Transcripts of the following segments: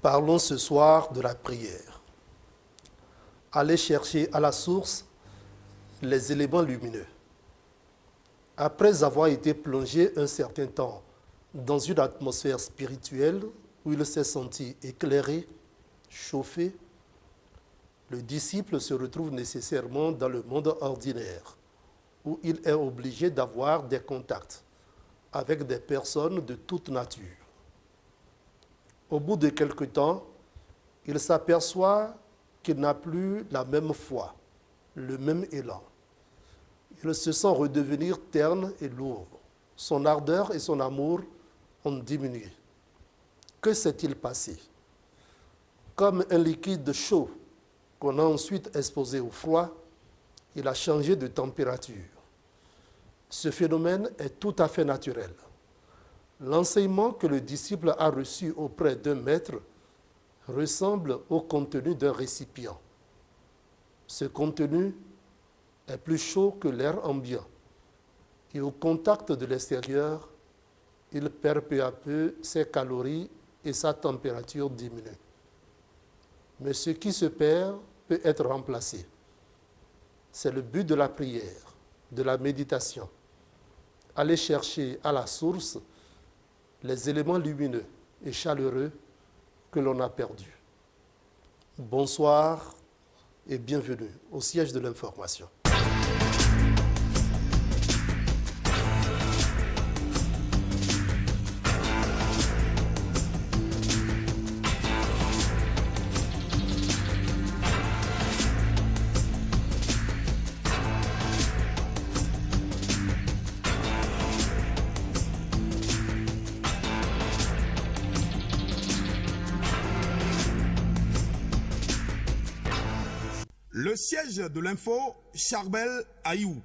Parlons ce soir de la prière. Allez chercher à la source les éléments lumineux. Après avoir été plongé un certain temps dans une atmosphère spirituelle où il s'est senti éclairé, chauffé, le disciple se retrouve nécessairement dans le monde ordinaire où il est obligé d'avoir des contacts avec des personnes de toute nature. Au bout de quelque temps, il s'aperçoit qu'il n'a plus la même foi, le même élan. Il se sent redevenir terne et lourd. Son ardeur et son amour ont diminué. Que s'est-il passé? Comme un liquide chaud qu'on a ensuite exposé au froid, il a changé de température. Ce phénomène est tout à fait naturel. L'enseignement que le disciple a reçu auprès d'un maître ressemble au contenu d'un récipient. Ce contenu est plus chaud que l'air ambiant et au contact de l'extérieur, il perd peu à peu ses calories et sa température diminue. Mais ce qui se perd peut être remplacé. C'est le but de la prière, de la méditation. Aller chercher à la source les éléments lumineux et chaleureux que l'on a perdus. Bonsoir et bienvenue au siège de l'information. Le siège de l'info, Charbel Aïou.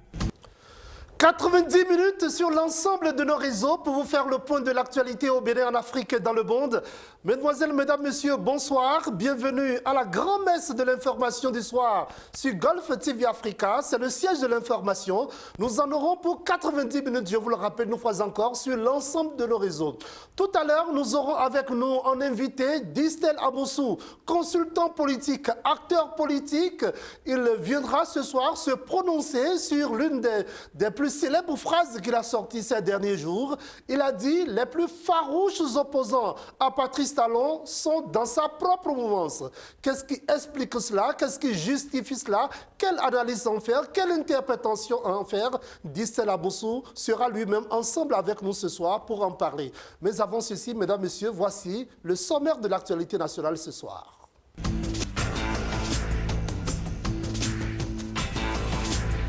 90 minutes sur l'ensemble de nos réseaux pour vous faire le point de l'actualité au Bénin, en Afrique et dans le monde. Mesdemoiselles, mesdames, messieurs, bonsoir. Bienvenue à la grand-messe de l'information du soir sur Golf TV Africa. C'est le siège de l'information. Nous en aurons pour 90 minutes, je vous le rappelle une fois encore, sur l'ensemble de nos réseaux. Tout à l'heure, nous aurons avec nous en invité Distel Aboussou, consultant politique, acteur politique. Il viendra ce soir se prononcer sur l'une des plus célèbres phrases qu'il a sorties ces derniers jours. Il a dit « Les plus farouches opposants à Patrice Talon sont dans sa propre mouvance ». Qu'est-ce qui explique cela? Qu'est-ce qui justifie cela? Quelle analyse en faire? Quelle interprétation en faire? Distel Aboussou sera lui-même ensemble avec nous ce soir pour en parler. Mais avant ceci, mesdames, messieurs, voici le sommaire de l'actualité nationale ce soir.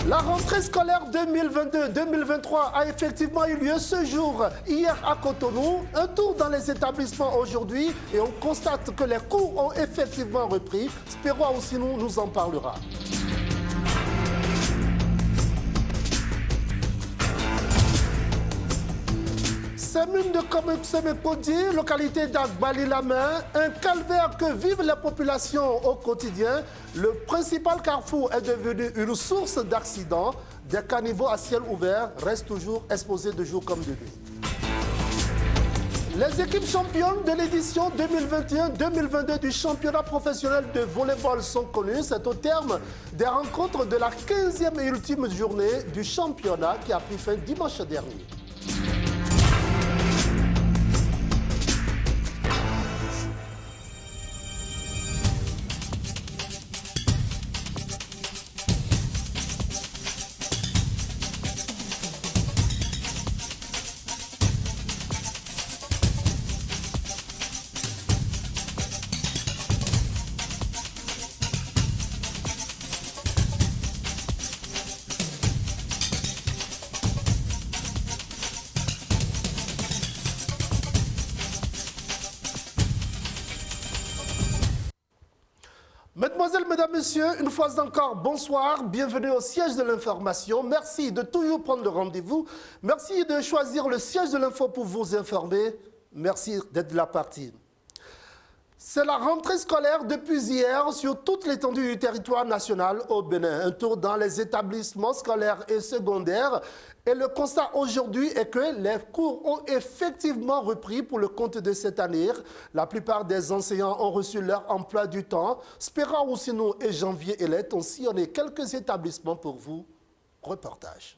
La rentrée scolaire 2022-2023 a effectivement eu lieu ce jour, hier à Cotonou. Un tour dans les établissements aujourd'hui et on constate que les cours ont effectivement repris. Spérois aussi nous en parlera. Commune de Semekodi, localité d'Agbali-la-Main, un calvaire que vivent les populations au quotidien. Le principal carrefour est devenu une source d'accidents. Des caniveaux à ciel ouvert restent toujours exposés de jour comme de nuit. Les équipes championnes de l'édition 2021-2022 du championnat professionnel de volleyball sont connues. C'est au terme des rencontres de la 15e et ultime journée du championnat qui a pris fin dimanche dernier. Mesdemoiselles, mesdames, messieurs, une fois encore, bonsoir, bienvenue au siège de l'information. Merci de toujours prendre le rendez-vous. Merci de choisir le siège de l'info pour vous informer. Merci d'être de la partie. C'est la rentrée scolaire depuis hier sur toute l'étendue du territoire national au Bénin. Un tour dans les établissements scolaires et secondaires. Et le constat aujourd'hui est que les cours ont effectivement repris pour le compte de cette année. La plupart des enseignants ont reçu leur emploi du temps. Spera Oussinou et Janvier Elette ont sillonné quelques établissements pour vous. Reportage.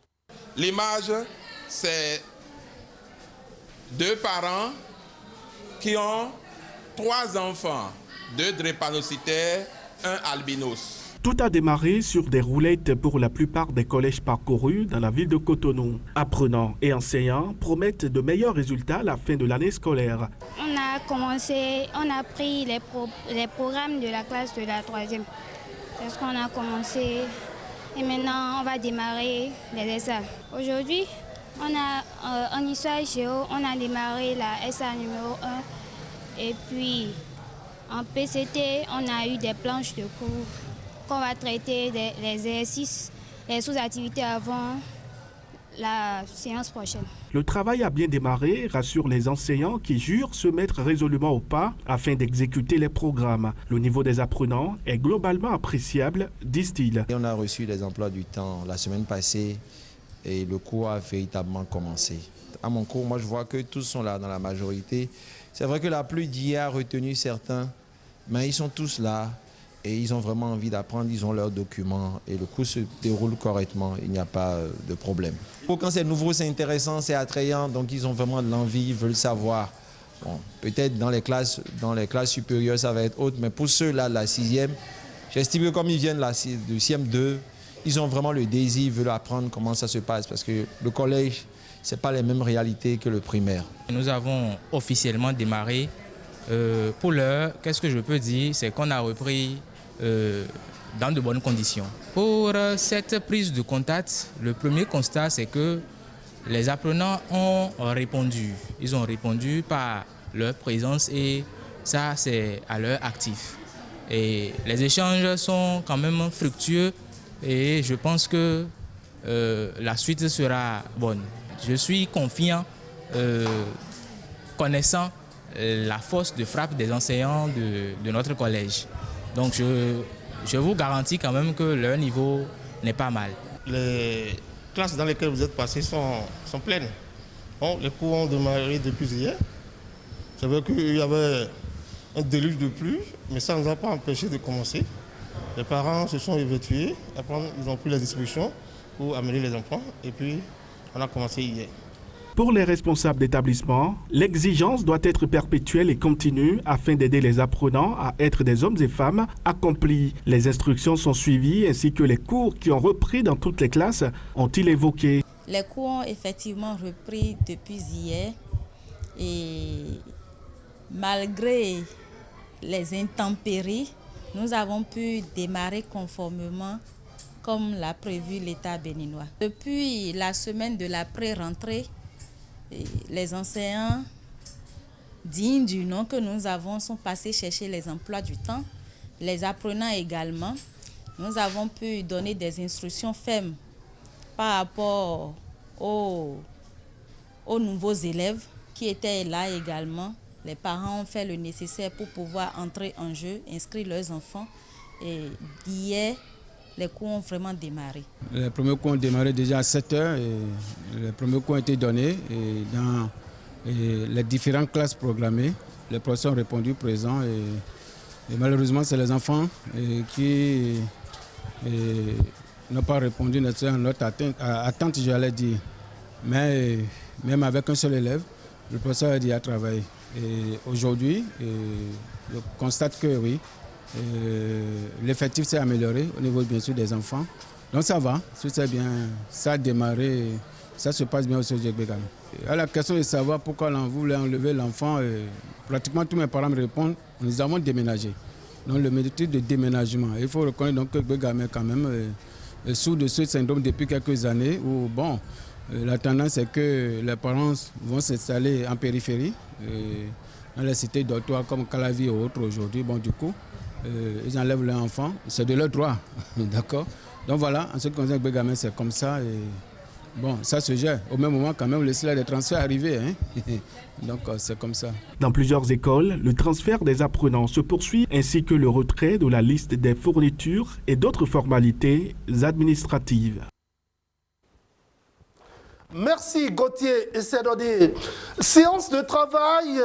L'image, c'est 2 parents qui ont 3 enfants, 2 drépanocytaires, 1 albinos. Tout a démarré sur des roulettes pour la plupart des collèges parcourus dans la ville de Cotonou. Apprenants et enseignants promettent de meilleurs résultats à la fin de l'année scolaire. On a pris les programmes de la classe de la 3e. Parce qu'on a commencé et maintenant on va démarrer les SA. Aujourd'hui, en histoire géo, on a démarré la SA numéro 1. Et puis en PCT, on a eu des planches de cours qu'on va traiter les exercices, les sous-activités avant la séance prochaine. Le travail a bien démarré, rassurent les enseignants qui jurent se mettre résolument au pas afin d'exécuter les programmes. Le niveau des apprenants est globalement appréciable, disent-ils. On a reçu les emplois du temps la semaine passée et le cours a véritablement commencé. À mon cours, moi je vois que tous sont là dans la majorité. C'est vrai que la pluie d'hier a retenu certains, mais ils sont tous là. Et ils ont vraiment envie d'apprendre, ils ont leurs documents et le cours se déroule correctement, il n'y a pas de problème. Quand c'est nouveau, c'est intéressant, c'est attrayant, donc ils ont vraiment de l'envie, ils veulent savoir. Bon, peut-être dans les classes supérieures, ça va être autre, mais pour ceux-là, la 6e, j'estime que comme ils viennent du CM2, ils ont vraiment le désir, ils veulent apprendre comment ça se passe, parce que le collège, ce n'est pas les mêmes réalités que le primaire. Nous avons officiellement démarré. Pour l'heure, qu'est-ce que je peux dire? C'est qu'on a repris dans de bonnes conditions. Pour cette prise de contact, le premier constat, c'est que les apprenants ont répondu. Ils ont répondu par leur présence et ça, c'est à leur actif. Et les échanges sont quand même fructueux et je pense que la suite sera bonne. Je suis confiant, connaissant la force de frappe des enseignants de notre collège. Donc je vous garantis quand même que leur niveau n'est pas mal. Les classes dans lesquelles vous êtes passés sont pleines. Bon, les cours ont démarré depuis hier. C'est vrai qu'il y avait un déluge de pluie, mais ça ne nous a pas empêché de commencer. Les parents se sont évertués, ils ont pris les dispositions pour amener les enfants et puis on a commencé hier. Pour les responsables d'établissement, l'exigence doit être perpétuelle et continue afin d'aider les apprenants à être des hommes et femmes accomplis. Les instructions sont suivies ainsi que les cours qui ont repris dans toutes les classes ont-ils évoqué. Les cours ont effectivement repris depuis hier et malgré les intempéries, nous avons pu démarrer conformément comme l'a prévu l'État béninois. Depuis la semaine de la pré-rentrée, les enseignants dignes du nom que nous avons sont passés chercher les emplois du temps. Les apprenants également. Nous avons pu donner des instructions fermes par rapport aux nouveaux élèves qui étaient là également. Les parents ont fait le nécessaire pour pouvoir entrer en jeu, inscrire leurs enfants. Et d'hier, les cours ont vraiment démarré. Les premiers cours ont démarré déjà à 7 h et les premiers cours ont été donnés dans les différentes classes programmées. Les professeurs ont répondu présents et malheureusement c'est les enfants qui n'ont pas répondu à notre attente, j'allais dire. Mais même avec un seul élève, le professeur a dit à travailler. Et aujourd'hui, je constate que oui, l'effectif s'est amélioré au niveau bien sûr des enfants. Donc ça va, c'est bien, ça a démarré, ça se passe bien au Sojek-Begame. À la question de savoir pourquoi on voulait enlever l'enfant, pratiquement tous mes parents me répondent, nous avons déménagé. Donc le métier de déménagement. Il faut reconnaître donc que Begame est quand même sous de ce syndrome depuis quelques années où bon, la tendance est que les parents vont s'installer en périphérie, dans les cités dortoirs comme Calavi et autres aujourd'hui. Bon, du coup, ils enlèvent leurs enfants, c'est de leur droit, d'accord. Donc voilà, en ce qui concerne Begame, c'est comme ça. Et Bon, ça se gère. Au même moment, quand même, laisser les transferts arriver. Hein. Donc, c'est comme ça. Dans plusieurs écoles, le transfert des apprenants se poursuit ainsi que le retrait de la liste des fournitures et d'autres formalités administratives. Merci Gauthier et Sédodé. Séance de travail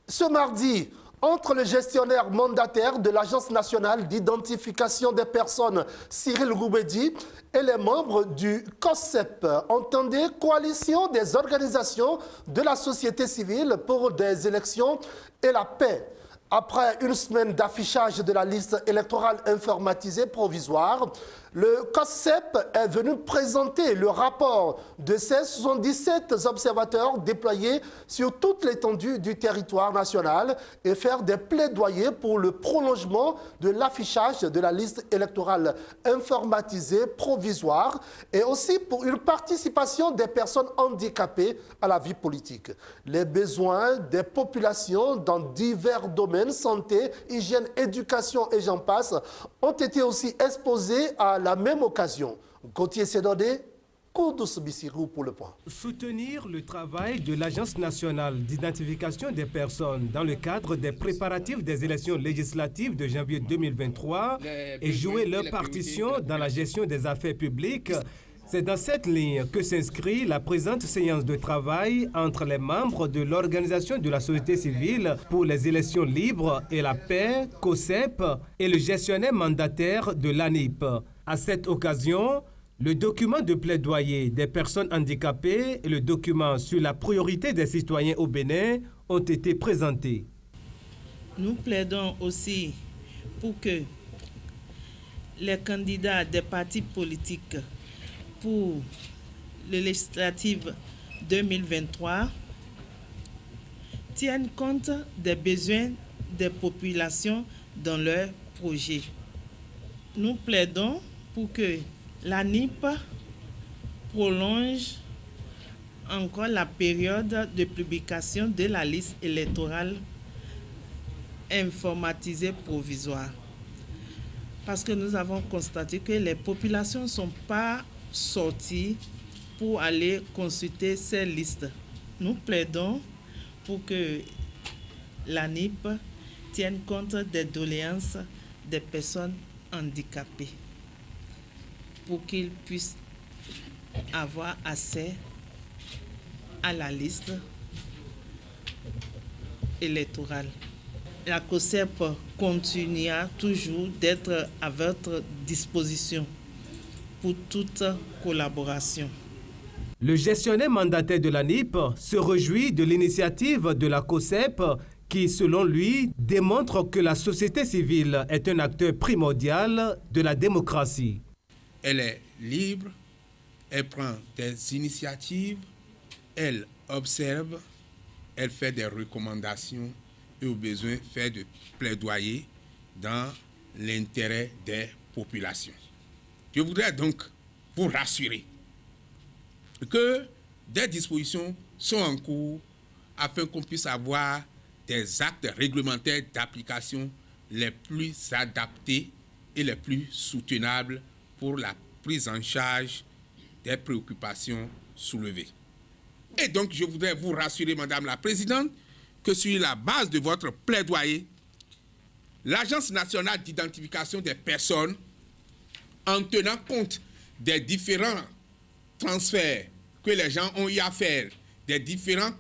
ce mardi entre le gestionnaire mandataire de l'Agence nationale d'identification des personnes, Cyril Roubedi, et les membres du COSEP, entendez coalition des organisations de la société civile pour des élections et la paix. Après une semaine d'affichage de la liste électorale informatisée provisoire, le COSEP est venu présenter le rapport de ces 77 observateurs déployés sur toute l'étendue du territoire national et faire des plaidoyers pour le prolongement de l'affichage de la liste électorale informatisée provisoire et aussi pour une participation des personnes handicapées à la vie politique. Les besoins des populations dans divers domaines, santé, hygiène, éducation et j'en passe, ont été aussi exposés à la même occasion. Gauthier Sédodé, Koudous Bissirou pour le point. Soutenir le travail de l'Agence nationale d'identification des personnes dans le cadre des préparatifs des élections législatives de janvier 2023 et jouer leur partition dans la gestion des affaires publiques. C'est dans cette ligne que s'inscrit la présente séance de travail entre les membres de l'Organisation de la société civile pour les élections libres et la paix, COSEP, et le gestionnaire mandataire de l'ANIP. À cette occasion, le document de plaidoyer des personnes handicapées et le document sur la priorité des citoyens au Bénin ont été présentés. Nous plaidons aussi pour que les candidats des partis politiques pour les législatives 2023 tiennent compte des besoins des populations dans leurs projets. Nous plaidons pour que l'ANIP prolonge encore la période de publication de la liste électorale informatisée provisoire. Parce que nous avons constaté que les populations ne sont pas sorties pour aller consulter ces listes. Nous plaidons pour que l'ANIP tienne compte des doléances des personnes handicapés pour qu'ils puissent avoir accès à la liste électorale. La COSEP continuera toujours d'être à votre disposition pour toute collaboration. Le gestionnaire mandataire de l'ANIP se réjouit de l'initiative de la COSEP qui, selon lui, démontre que la société civile est un acteur primordial de la démocratie. Elle est libre, elle prend des initiatives, elle observe, elle fait des recommandations et au besoin fait des plaidoyers dans l'intérêt des populations. Je voudrais donc vous rassurer que des dispositions sont en cours afin qu'on puisse avoir des actes réglementaires d'application les plus adaptés et les plus soutenables pour la prise en charge des préoccupations soulevées. Et donc, je voudrais vous rassurer, Madame la Présidente, que sur la base de votre plaidoyer, l'Agence nationale d'identification des personnes, en tenant compte des différents transferts que les gens ont eu à faire, des différentes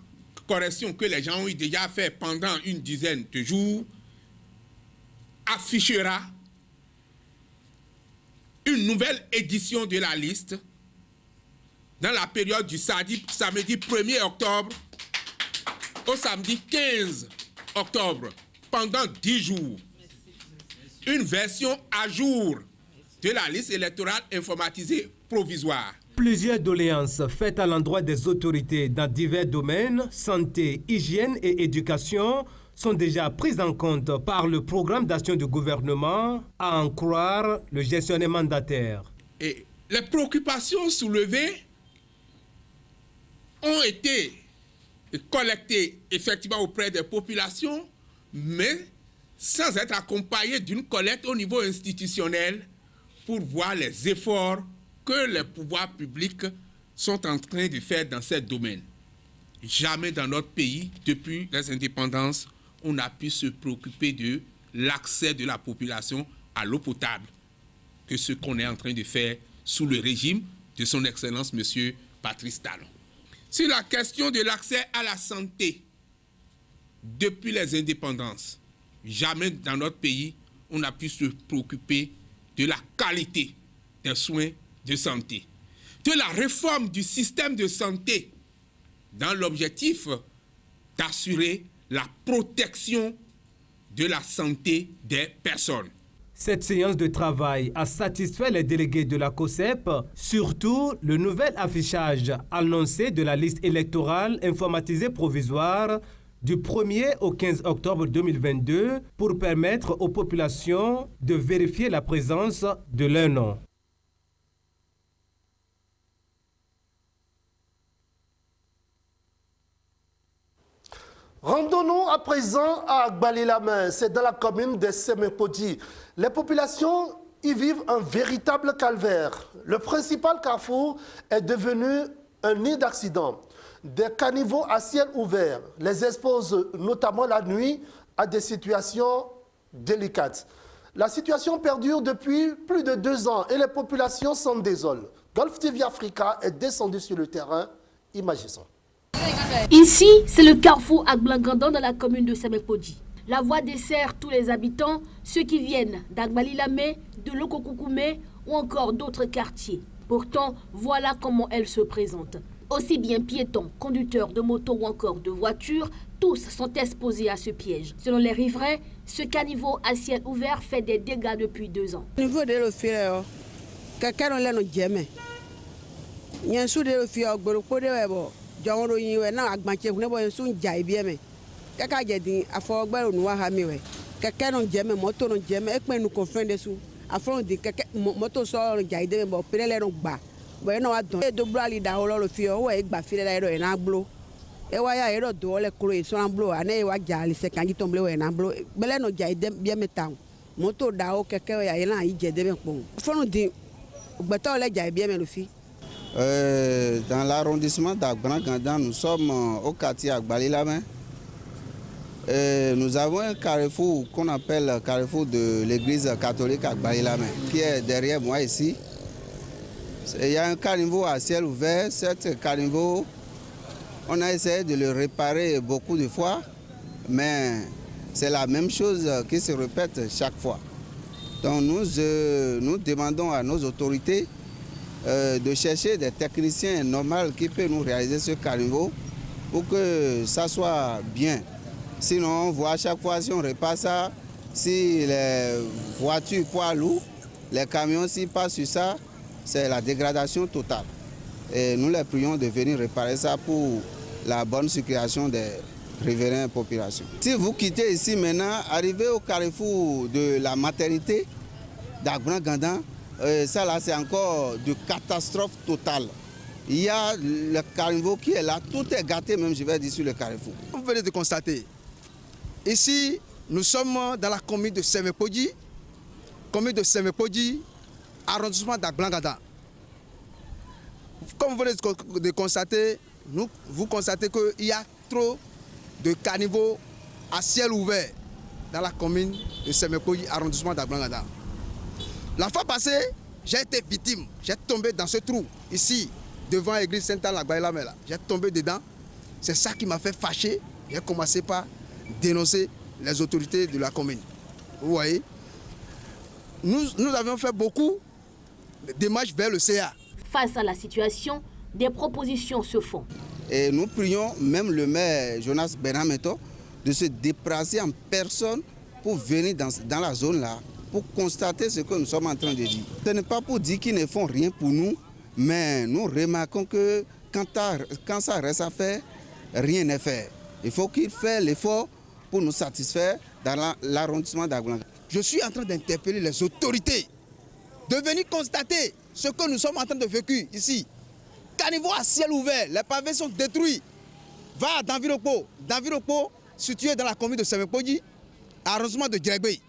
corrections que les gens ont eu déjà à faire pendant une dizaine de jours, affichera une nouvelle édition de la liste dans la période du samedi 1er octobre au samedi 15 octobre, pendant 10 jours. Une version à jour de la liste électorale informatisée provisoire. Plusieurs doléances faites à l'endroit des autorités dans divers domaines, santé, hygiène et éducation, sont déjà prises en compte par le programme d'action du gouvernement, à en croire le gestionnaire mandataire. Et les préoccupations soulevées ont été collectées effectivement auprès des populations, mais sans être accompagnées d'une collecte au niveau institutionnel pour voir les efforts que les pouvoirs publics sont en train de faire dans ce domaine. Jamais dans notre pays, depuis les indépendances, on n'a pu se préoccuper de l'accès de la population à l'eau potable que ce qu'on est en train de faire sous le régime de son Excellence M. Patrice Talon. Sur la question de l'accès à la santé, depuis les indépendances, jamais dans notre pays, on n'a pu se préoccuper de la qualité des soins de santé, de la réforme du système de santé dans l'objectif d'assurer la protection de la santé des personnes. Cette séance de travail a satisfait les délégués de la COSEP, surtout le nouvel affichage annoncé de la liste électorale informatisée provisoire du 1er au 15 octobre 2022 pour permettre aux populations de vérifier la présence de leur nom. Rendons-nous à présent à Agbali-la-Main, c'est dans la commune de Semepodi. Les populations y vivent un véritable calvaire. Le principal carrefour est devenu un nid d'accidents. Des caniveaux à ciel ouvert les exposent notamment la nuit à des situations délicates. La situation perdure depuis plus de 2 ans et les populations s'en désolent. Golf TV Africa est descendu sur le terrain. Imaginons. Ici, c'est le carrefour Agblangandan dans la commune de Semepodi. La voie dessert tous les habitants, ceux qui viennent d'Agbali-la-Main, de Lokokoukoumé ou encore d'autres quartiers. Pourtant, voilà comment elle se présente. Aussi bien piétons, conducteurs de motos ou encore de voitures, tous sont exposés à ce piège. Selon les riverains, ce caniveau à ciel ouvert fait des dégâts depuis 2 ans. Niveau de l'office, quelqu'un l'a nous jamais. Il y a un sou de l'office, jɔnro yin wɛ na agbancɛ ne bɔ sun ja ibi mɛ kaka jɛdi afɔgbɛ nu wa hami wɛ kɛkɛ no jɛmɛ moto no jɛmɛ ekpɛ nu confront de su afɔ di kɛkɛ moto sɔ ja ide mɛ bɔ pere lɛ no gba bɔ na wa dɔn e do bla li da holo lo fi o wɛ gba fi lɛ ro e na glo e wa ya e ro do le kro e so na glo ane e wa ja li se kanji tomble wɛ na glo bele no ja ide bi mɛ ta moto da o kɛkɛ wɛ ya na yi jɛ de mɛ kpɔn afɔ no di gbɛtɔ le ja ibi mɛ no fi. Dans l'arrondissement d'Agblangandan, nous sommes au quartier Agbali-la-Main. Nous avons un carrefour qu'on appelle carrefour de l'église catholique Agbali-la-Main, qui est derrière moi ici. Il y a un caniveau à ciel ouvert. Cet caniveau, on a essayé de le réparer beaucoup de fois, mais c'est la même chose qui se répète chaque fois. Donc nous demandons à nos autorités de chercher des techniciens normaux qui peuvent nous réaliser ce caniveau pour que ça soit bien. Sinon, on voit à chaque fois si on répare ça, si les voitures poids lourds, les camions, s'ils passent sur ça, c'est la dégradation totale. Et nous les prions de venir réparer ça pour la bonne circulation des riveraines populations. Si vous quittez ici maintenant, arrivez au carrefour de la maternité d'Agblangandan, ça là c'est encore de catastrophe totale. Il y a le caniveau qui est là, tout est gâté même je vais dire sur le carrefour. Vous venez de constater, ici nous sommes dans la commune de Semepodi, arrondissement d'Agblangandan. Comme vous venez de constater, vous constatez qu'il y a trop de caniveaux à ciel ouvert dans la commune de Semepodi, arrondissement d'Agblangandan. La fois passée, j'ai été victime. J'ai tombé dans ce trou, ici, devant l'église Sainte-Anne Agbali-la-Main. J'ai tombé dedans. C'est ça qui m'a fait fâcher. J'ai commencé par dénoncer les autorités de la commune. Vous voyez, nous avions fait beaucoup de démarches vers le CA. Face à la situation, des propositions se font. Et nous prions même le maire Jonas Benameto de se déplacer en personne pour venir dans la zone là, pour constater ce que nous sommes en train de dire. Ce n'est pas pour dire qu'ils ne font rien pour nous, mais nous remarquons que quand ça reste à faire, rien n'est fait. Il faut qu'ils fassent l'effort pour nous satisfaire dans l'arrondissement d'Agblangandan. Je suis en train d'interpeller les autorités de venir constater ce que nous sommes en train de vécu ici. Caniveau à ciel ouvert, les pavés sont détruits. Va à Danviropo, situé dans la commune de Semepodi, arrondissement de Djegbé.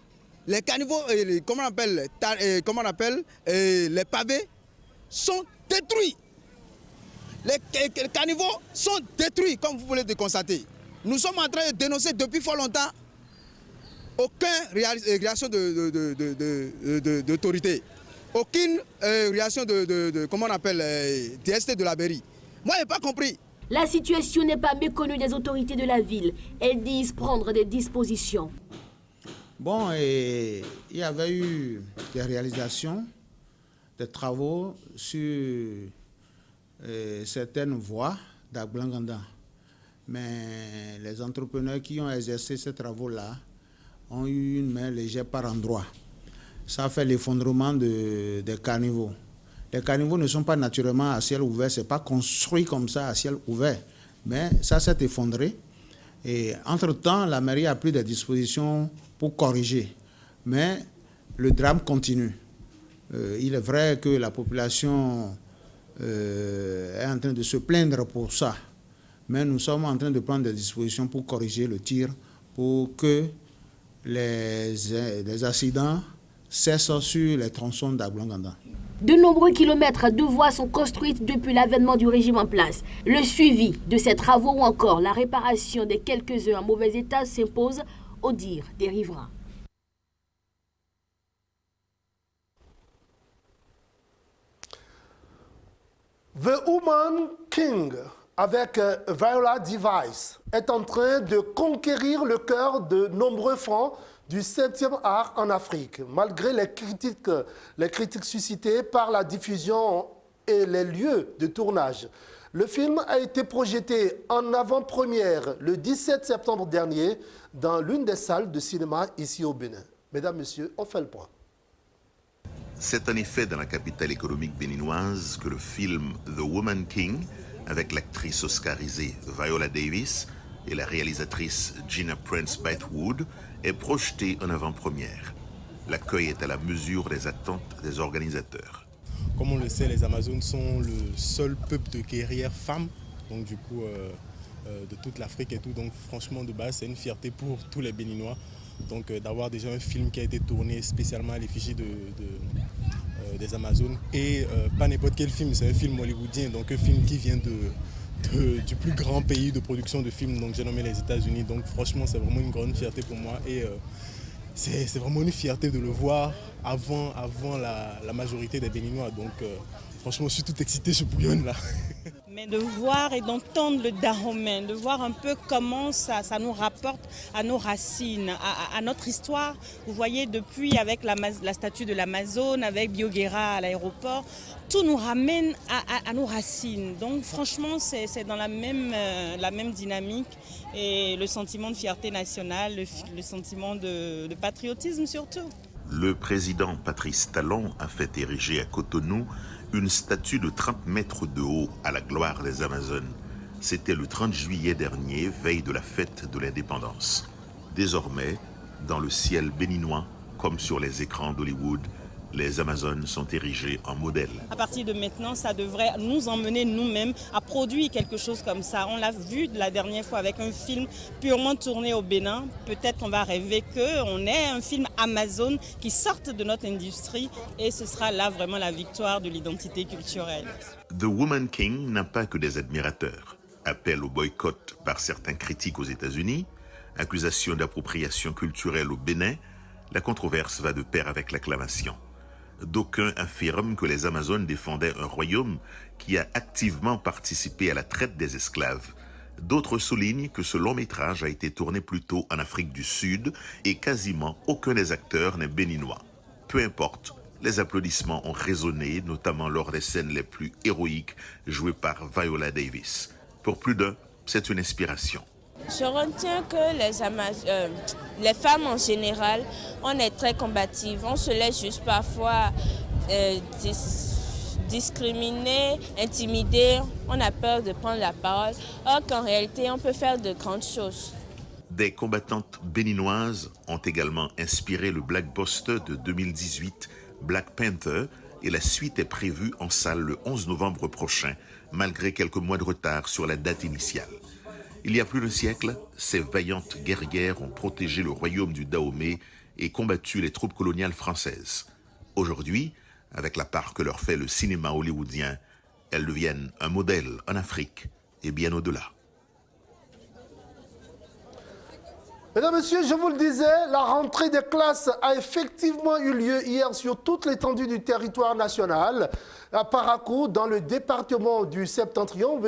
Les caniveaux, comment on appelle, les pavés sont détruits. Les caniveaux sont détruits, comme vous voulez le constater. Nous sommes en train de dénoncer depuis fort longtemps aucune réaction d'autorité, aucune réaction comment on appelle, DST de la mairie. Moi, je n'ai pas compris. La situation n'est pas méconnue des autorités de la ville. Elles disent prendre des dispositions. Bon, il y avait eu des réalisations, des travaux sur certaines voies d'Agblangandan. Mais les entrepreneurs qui ont exercé ces travaux-là ont eu une main légère par endroit. Ça a fait l'effondrement des caniveaux. Les caniveaux ne sont pas naturellement à ciel ouvert, ce n'est pas construit comme ça à ciel ouvert. Mais ça s'est effondré. Et entre-temps, la mairie a pris des dispositions pour corriger. Mais le drame continue. Il est vrai que la population est en train de se plaindre pour ça. Mais nous sommes en train de prendre des dispositions pour corriger le tir, pour que les accidents cessent sur les tronçons d'Agblangandan. De nombreux kilomètres de voies sont construites depuis l'avènement du régime en place. Le suivi de ces travaux ou encore la réparation des quelques-uns en mauvais état s'impose au dire des riverains. The Woman King, avec Viola Davis, est en train de conquérir le cœur de nombreux fans du 7e art en Afrique, malgré les critiques suscitées par la diffusion et les lieux de tournage. Le film a été projeté en avant-première le 17 septembre dernier dans l'une des salles de cinéma ici au Bénin. Mesdames, Messieurs, on fait le point. C'est en effet dans la capitale économique béninoise que le film The Woman King, avec l'actrice oscarisée Viola Davis et la réalisatrice Gina Prince-Bythewood, est projeté en avant-première. L'accueil est à la mesure des attentes des organisateurs. Comme on le sait, les Amazones sont le seul peuple de guerrières femmes, donc du coup de toute l'Afrique et tout. Donc franchement, de base, c'est une fierté pour tous les Béninois. Donc d'avoir déjà un film qui a été tourné spécialement à l'effigie des Amazones. Et pas n'importe quel film, c'est un film hollywoodien, donc un film qui vient du plus grand pays de production de films, donc j'ai nommé les États-Unis. Donc franchement, c'est vraiment une grande fierté pour moi. Et c'est vraiment une fierté de le voir avant la majorité des Béninois. Donc franchement, je suis tout excité, je bouillonne là. Mais de voir et d'entendre le Dahomey, de voir un peu comment ça nous rapporte à nos racines, à notre histoire. Vous voyez, depuis avec la statue de l'Amazone, avec Bioguera à l'aéroport, tout nous ramène à nos racines. Donc franchement, c'est dans la même dynamique. Et le sentiment de fierté nationale, le sentiment de patriotisme surtout. Le président Patrice Talon a fait ériger à Cotonou une statue de 30 mètres de haut à la gloire des Amazones. C'était le 30 juillet dernier, veille de la fête de l'indépendance. Désormais, dans le ciel béninois, comme sur les écrans d'Hollywood, les Amazones sont érigées en modèle. À partir de maintenant, ça devrait nous emmener nous-mêmes à produire quelque chose comme ça. On l'a vu la dernière fois avec un film purement tourné au Bénin. Peut-être qu'on va rêver qu'on ait un film Amazon qui sorte de notre industrie et ce sera là vraiment la victoire de l'identité culturelle. The Woman King n'a pas que des admirateurs. Appel au boycott par certains critiques aux États-Unis, accusation d'appropriation culturelle au Bénin, la controverse va de pair avec l'acclamation. D'aucuns affirment que les Amazones défendaient un royaume qui a activement participé à la traite des esclaves. D'autres soulignent que ce long métrage a été tourné plutôt en Afrique du Sud et quasiment aucun des acteurs n'est béninois. Peu importe, les applaudissements ont résonné, notamment lors des scènes les plus héroïques jouées par Viola Davis. Pour plus d'un, c'est une inspiration. Je retiens que les femmes en général, on est très combatives. On se laisse juste parfois discriminer, intimider. On a peur de prendre la parole. Or qu'en réalité, on peut faire de grandes choses. Des combattantes béninoises ont également inspiré le blockbuster de 2018, Black Panther, et la suite est prévue en salle le 11 novembre prochain, malgré quelques mois de retard sur la date initiale. Il y a plus d'un siècle, ces vaillantes guerrières ont protégé le royaume du Dahomey et combattu les troupes coloniales françaises. Aujourd'hui, avec la part que leur fait le cinéma hollywoodien, elles deviennent un modèle en Afrique et bien au-delà. Mesdames, Messieurs, je vous le disais, la rentrée des classes a effectivement eu lieu hier sur toute l'étendue du territoire national, à Parakou, dans le département du Septentrion,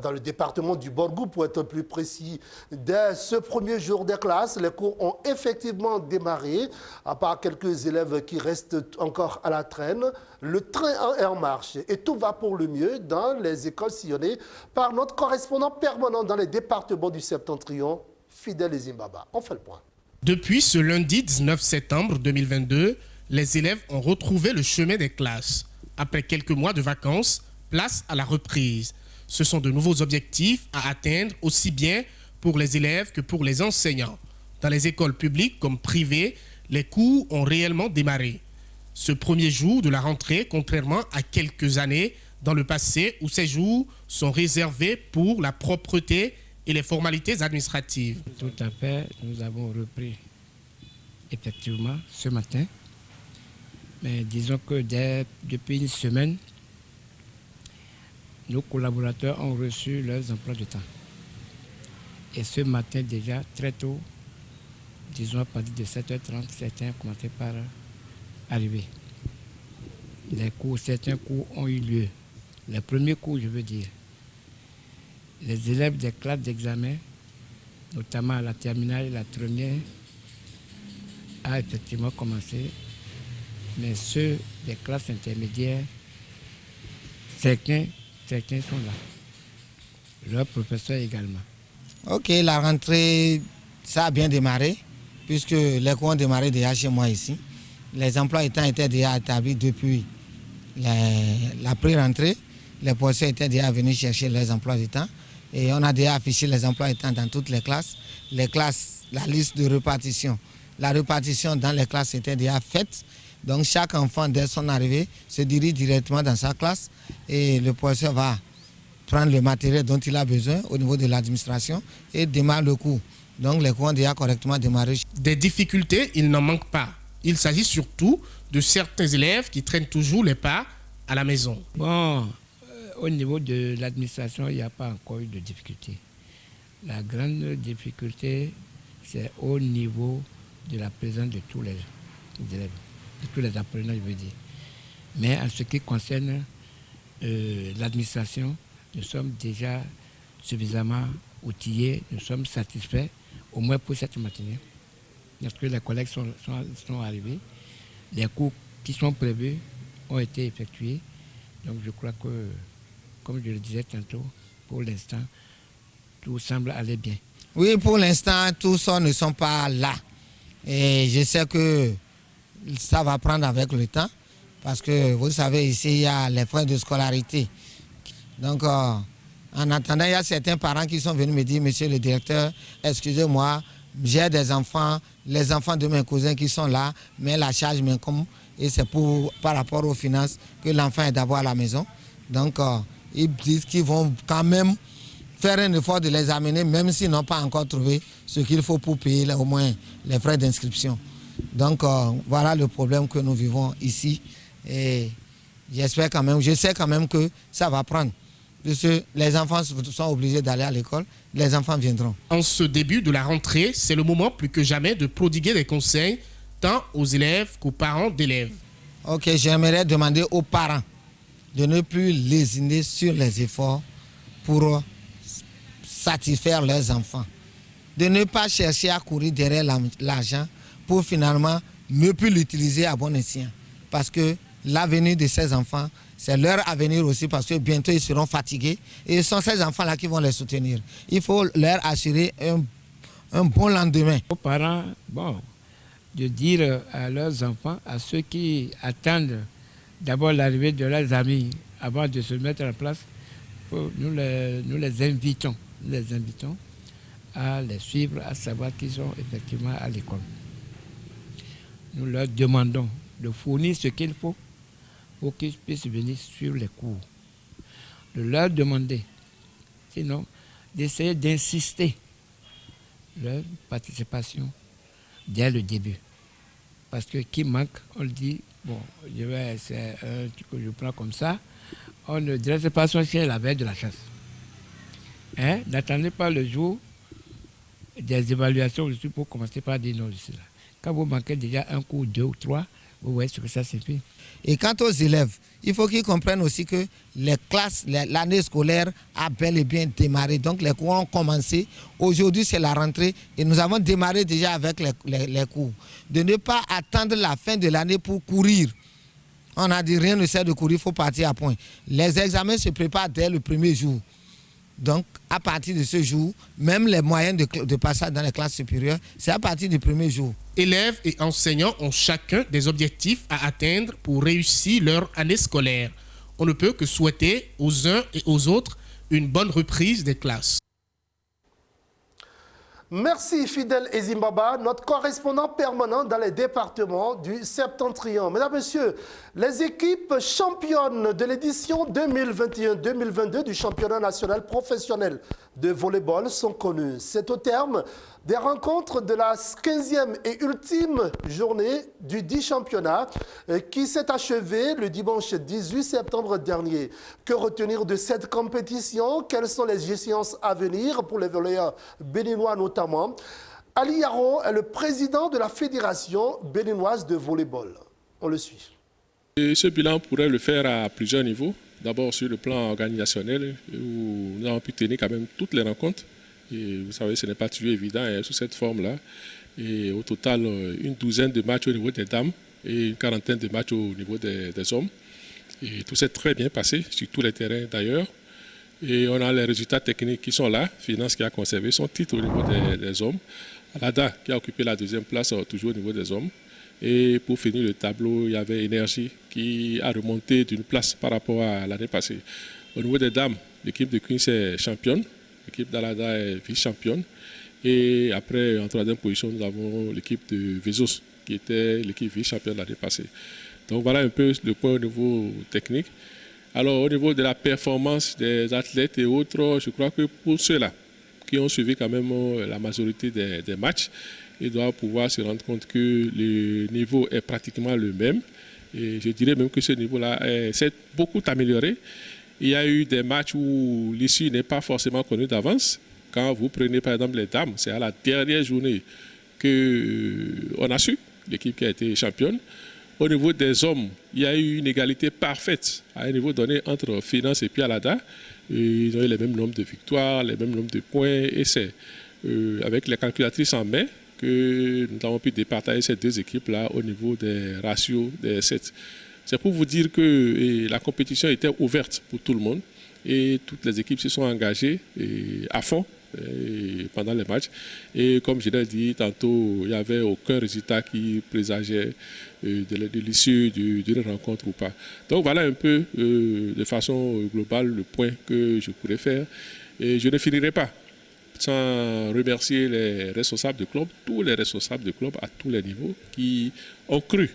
dans le département du Borgou, pour être plus précis. Dès ce premier jour des classes, les cours ont effectivement démarré, à part quelques élèves qui restent encore à la traîne. Le train est en marche et tout va pour le mieux dans les écoles sillonnées par notre correspondant permanent dans les départements du Septentrion, Fidèle Zimbaba. On fait le point. Depuis ce lundi 19 septembre 2022, les élèves ont retrouvé le chemin des classes. Après quelques mois de vacances, place à la reprise. Ce sont de nouveaux objectifs à atteindre aussi bien pour les élèves que pour les enseignants. Dans les écoles publiques comme privées, les cours ont réellement démarré. Ce premier jour de la rentrée, contrairement à quelques années dans le passé où ces jours sont réservés pour la propreté et les formalités administratives. Tout à fait, nous avons repris effectivement ce matin. Mais disons que depuis une semaine, nos collaborateurs ont reçu leurs emplois de temps. Et ce matin déjà, très tôt, disons à partir de 7h30, certains commençaient par arriver. Certains cours ont eu lieu. Les premiers cours, je veux dire. Les élèves des classes d'examen, notamment à la terminale et la première, ont effectivement commencé. Mais ceux des classes intermédiaires, certains sont là. Leurs professeurs également. Ok, la rentrée, ça a bien démarré, puisque les cours ont démarré déjà chez moi ici. Les emplois étaient déjà établis depuis la pré-rentrée. Les professeurs étaient déjà venus chercher les emplois du temps. Et on a déjà affiché les emplois étant dans toutes les classes. Les classes, la liste de répartition. La répartition dans les classes était déjà faite. Donc chaque enfant, dès son arrivée, se dirige directement dans sa classe et le professeur va prendre le matériel dont il a besoin au niveau de l'administration et démarre le cours. Donc les cours ont déjà correctement démarré. Des difficultés, il n'en manque pas. Il s'agit surtout de certains élèves qui traînent toujours les pas à la maison. Bon, au niveau de l'administration, il n'y a pas encore eu de difficulté. La grande difficulté, c'est au niveau de la présence de tous les élèves, de tous les apprenants, je veux dire. Mais en ce qui concerne l'administration, nous sommes déjà suffisamment outillés, nous sommes satisfaits, au moins pour cette matinée. Parce que les collègues sont arrivés, les cours qui sont prévus ont été effectués. Donc je crois que, comme je le disais tantôt, pour l'instant, tout semble aller bien. Oui, pour l'instant, tous ceux ne sont pas là. Et je sais que ça va prendre avec le temps, parce que vous savez, ici, il y a les frais de scolarité. Donc, en attendant, il y a certains parents qui sont venus me dire, monsieur le directeur, excusez-moi, j'ai des enfants, les enfants de mes cousins qui sont là, mais la charge m'incombe et c'est par rapport aux finances que l'enfant est d'abord à la maison. Donc, ils disent qu'ils vont quand même faire un effort de les amener, même s'ils n'ont pas encore trouvé ce qu'il faut pour payer au moins les frais d'inscription. Donc, voilà le problème que nous vivons ici. Et j'espère quand même, je sais quand même que ça va prendre. Puisque les enfants sont obligés d'aller à l'école, les enfants viendront. En ce début de la rentrée, c'est le moment plus que jamais de prodiguer des conseils tant aux élèves qu'aux parents d'élèves. Ok, j'aimerais demander aux parents de ne plus lésiner sur les efforts pour satisfaire leurs enfants. De ne pas chercher à courir derrière l'argent pour finalement ne plus l'utiliser à bon escient. Parce que l'avenir de ces enfants, c'est leur avenir aussi, parce que bientôt ils seront fatigués. Et ce sont ces enfants-là qui vont les soutenir. Il faut leur assurer un bon lendemain. Aux parents, de dire à leurs enfants, à ceux qui attendent d'abord l'arrivée de leurs amis avant de se mettre en place, nous les invitons à les suivre, à savoir qu'ils sont effectivement à l'école. Nous leur demandons de fournir ce qu'il faut pour qu'ils puissent venir suivre les cours. De leur demander, sinon d'essayer d'insister leur participation dès le début. Parce que qui manque, on le dit, c'est un truc que je prends comme ça, on ne dresse pas son chien la veille de la chasse. Hein? N'attendez pas le jour des évaluations pour commencer par dire non. Quand vous manquez déjà un cours, 2 ou 3, vous voyez ce que ça signifie. Et quant aux élèves, il faut qu'ils comprennent aussi que les classes, l'année scolaire a bel et bien démarré. Donc les cours ont commencé. Aujourd'hui, c'est la rentrée et nous avons démarré déjà avec les cours. De ne pas attendre la fin de l'année pour courir. On a dit rien ne sert de courir, il faut partir à point. Les examens se préparent dès le premier jour. Donc, à partir de ce jour, même les moyens de passage dans les classes supérieures, c'est à partir du premier jour. Élèves et enseignants ont chacun des objectifs à atteindre pour réussir leur année scolaire. On ne peut que souhaiter aux uns et aux autres une bonne reprise des classes. Merci Fidèle Ezimbaba, notre correspondant permanent dans les départements du Septentrion. Mesdames, Messieurs, les équipes championnes de l'édition 2021-2022 du championnat national professionnel de volleyball sont connues. C'est au terme des rencontres de la 15e et ultime journée du 10 championnat qui s'est achevée le dimanche 18 septembre dernier. Que retenir de cette compétition? Quelles sont les échéances à venir pour les volleyeurs béninois notamment? Ali Yaron est le président de la Fédération béninoise de volleyball. On le suit. Et ce bilan pourrait le faire à plusieurs niveaux. D'abord sur le plan organisationnel, où nous avons pu tenir quand même toutes les rencontres. Et vous savez, ce n'est pas toujours évident sous cette forme-là. Et au total, une douzaine de matchs au niveau des dames et une quarantaine de matchs au niveau des hommes. Et tout s'est très bien passé sur tous les terrains d'ailleurs. Et on a les résultats techniques qui sont là. Finance qui a conservé son titre au niveau des hommes. Alada qui a occupé la deuxième place toujours au niveau des hommes. Et pour finir le tableau, il y avait Énergie qui a remonté d'une place par rapport à l'année passée. Au niveau des dames, l'équipe de Queens est championne. L'équipe d'Alada est vice-championne. Et après, en troisième position, nous avons l'équipe de Vezos, qui était l'équipe vice-championne l'année passée. Donc voilà un peu le point au niveau technique. Alors au niveau de la performance des athlètes et autres, je crois que pour ceux-là qui ont suivi quand même la majorité des matchs, ils doivent pouvoir se rendre compte que le niveau est pratiquement le même. Et je dirais même que ce niveau-là s'est beaucoup amélioré. Il y a eu des matchs où l'issue n'est pas forcément connue d'avance. Quand vous prenez par exemple les dames, c'est à la dernière journée qu'on a su l'équipe qui a été championne. Au niveau des hommes, il y a eu une égalité parfaite à un niveau donné entre Finance et Alada. Ils ont eu les mêmes nombres de victoires, les mêmes nombres de points. Et c'est avec les calculatrices en main que nous avons pu départager ces deux équipes-là au niveau des ratios des sets. C'est pour vous dire que la compétition était ouverte pour tout le monde et toutes les équipes se sont engagées à fond pendant les matchs. Et comme je l'ai dit tantôt, il n'y avait aucun résultat qui présageait de l'issue d'une rencontre ou pas. Donc voilà un peu de façon globale le point que je pourrais faire. Et je ne finirai pas sans remercier les responsables de club, tous les responsables de club à tous les niveaux qui ont cru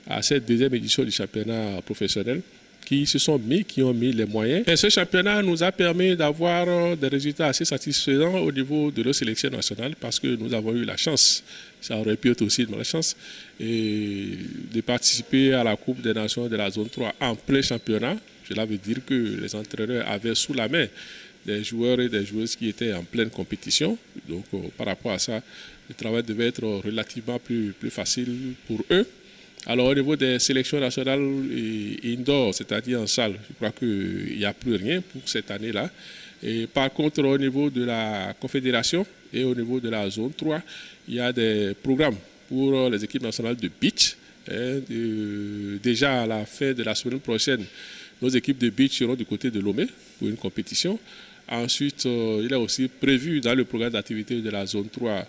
à cette deuxième édition du championnat professionnel, qui se sont mis, qui ont mis les moyens. Et ce championnat nous a permis d'avoir des résultats assez satisfaisants au niveau de la sélection nationale parce que nous avons eu la chance, ça aurait pu être aussi une malchance, de participer à la Coupe des Nations de la zone 3 en plein championnat. Cela veut dire que les entraîneurs avaient sous la main des joueurs et des joueuses qui étaient en pleine compétition. Donc par rapport à ça, le travail devait être relativement plus facile pour eux. Alors au niveau des sélections nationales indoor, c'est-à-dire en salle, je crois qu'il n'y a plus rien pour cette année-là. Et par contre, au niveau de la confédération et au niveau de la zone 3, il y a des programmes pour les équipes nationales de beach. Déjà à la fin de la semaine prochaine, nos équipes de beach seront du côté de Lomé pour une compétition. Ensuite, il est aussi prévu dans le programme d'activité de la zone 3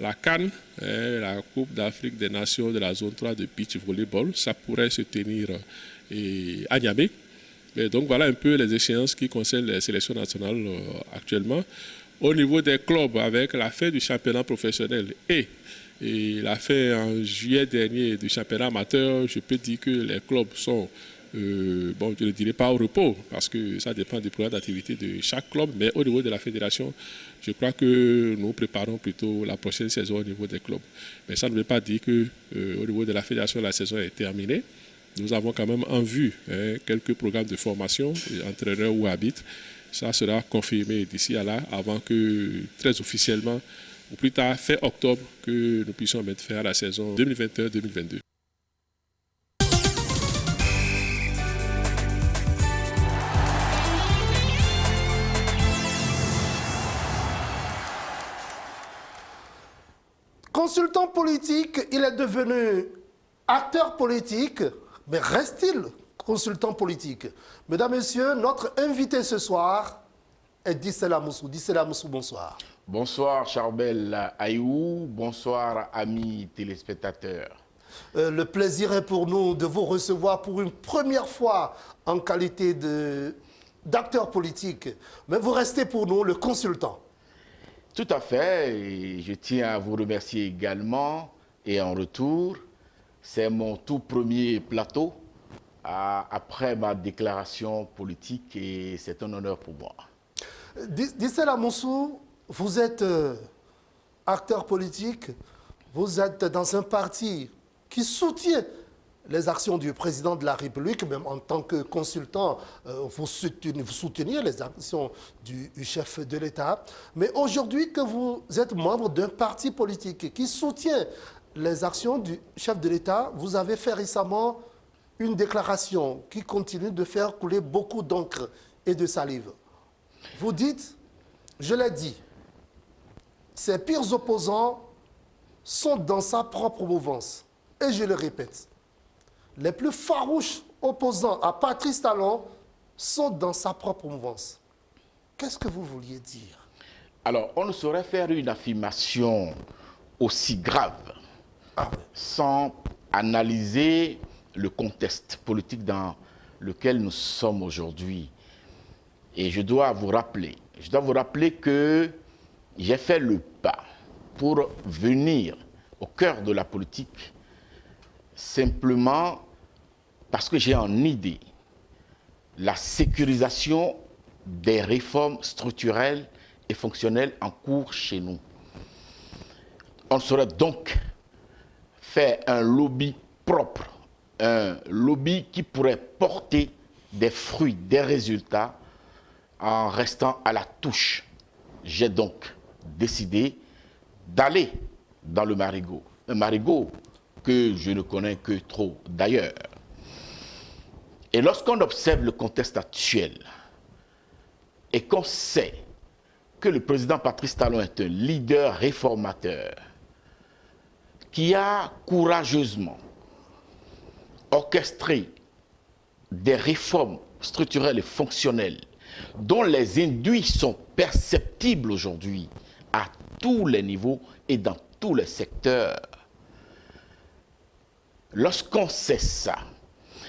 la CAN, la Coupe d'Afrique des Nations de la zone 3 de beach volleyball. Ça pourrait se tenir à Niamey. Et donc voilà un peu les échéances qui concernent les sélections nationales actuellement. Au niveau des clubs, avec la fin du championnat professionnel et la fin en juillet dernier du championnat amateur, je peux dire que les clubs sont bon, je ne dirais pas au repos, parce que ça dépend du programme d'activité de chaque club, mais au niveau de la fédération, je crois que nous préparons plutôt la prochaine saison au niveau des clubs. Mais ça ne veut pas dire qu'au niveau de la fédération, la saison est terminée. Nous avons quand même en vue quelques programmes de formation, entraîneurs ou arbitres. Ça sera confirmé d'ici à là, avant que, très officiellement, ou plus tard, fin octobre, que nous puissions mettre fin à la saison 2021-2022. Consultant politique, il est devenu acteur politique, mais reste-t-il consultant politique? Mesdames, Messieurs, notre invité ce soir est Dissela Moussou. Dissela Moussou, bonsoir. Bonsoir Charbel Aïou, bonsoir amis téléspectateurs. Le plaisir est pour nous de vous recevoir pour une première fois en qualité d'acteur politique. Mais vous restez pour nous le consultant. Tout à fait, et je tiens à vous remercier également. Et en retour, c'est mon tout premier plateau après ma déclaration politique et c'est un honneur pour moi. Dissela Moussou, vous êtes acteur politique, vous êtes dans un parti qui soutient les actions du président de la République, même en tant que consultant, vous souteniez les actions du chef de l'État. Mais aujourd'hui que vous êtes membre d'un parti politique qui soutient les actions du chef de l'État, vous avez fait récemment une déclaration qui continue de faire couler beaucoup d'encre et de salive. Vous dites, je l'ai dit, ses pires opposants sont dans sa propre mouvance. Et je le répète, les plus farouches opposants à Patrice Talon sont dans sa propre mouvance. Qu'est-ce que vous vouliez dire? Alors, on ne saurait faire une affirmation aussi grave sans analyser le contexte politique dans lequel nous sommes aujourd'hui. Et je dois vous rappeler que j'ai fait le pas pour venir au cœur de la politique simplement parce que j'ai en idée la sécurisation des réformes structurelles et fonctionnelles en cours chez nous. On saurait donc faire un lobby propre, un lobby qui pourrait porter des fruits, des résultats en restant à la touche. J'ai donc décidé d'aller dans le marigot. Un marigot que je ne connais que trop d'ailleurs. Et lorsqu'on observe le contexte actuel et qu'on sait que le président Patrice Talon est un leader réformateur qui a courageusement orchestré des réformes structurelles et fonctionnelles dont les induits sont perceptibles aujourd'hui à tous les niveaux et dans tous les secteurs. Lorsqu'on sait ça,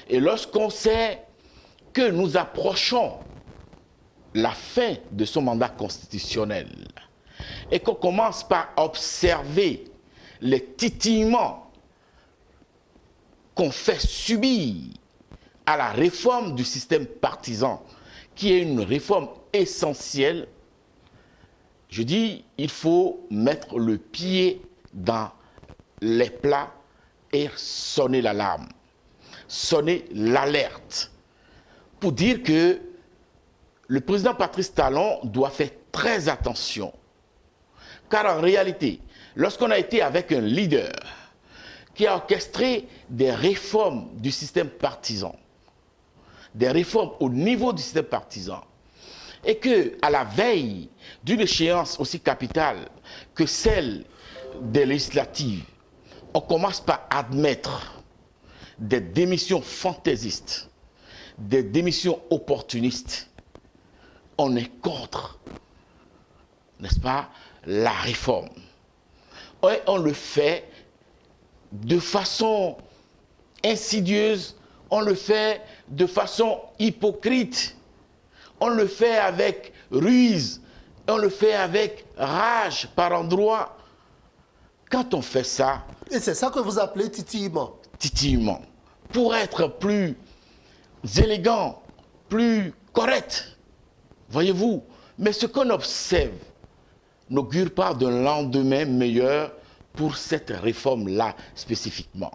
et lorsqu'on sait que nous approchons la fin de son mandat constitutionnel, et qu'on commence par observer les titillements qu'on fait subir à la réforme du système partisan, qui est une réforme essentielle, je dis, il faut mettre le pied dans les plats et sonner l'alarme, sonner l'alerte, pour dire que le président Patrice Talon doit faire très attention. Car en réalité, lorsqu'on a été avec un leader qui a orchestré des réformes du système partisan, des réformes au niveau du système partisan, et que à la veille d'une échéance aussi capitale que celle des législatives, on commence par admettre des démissions fantaisistes, des démissions opportunistes. On est contre, n'est-ce pas, la réforme. Et on le fait de façon insidieuse, on le fait de façon hypocrite, on le fait avec ruse, on le fait avec rage par endroits. Quand on fait ça... Et c'est ça que vous appelez titillement. Titillement. Pour être plus élégant, plus correct, voyez-vous. Mais ce qu'on observe n'augure pas d'un lendemain meilleur pour cette réforme-là spécifiquement.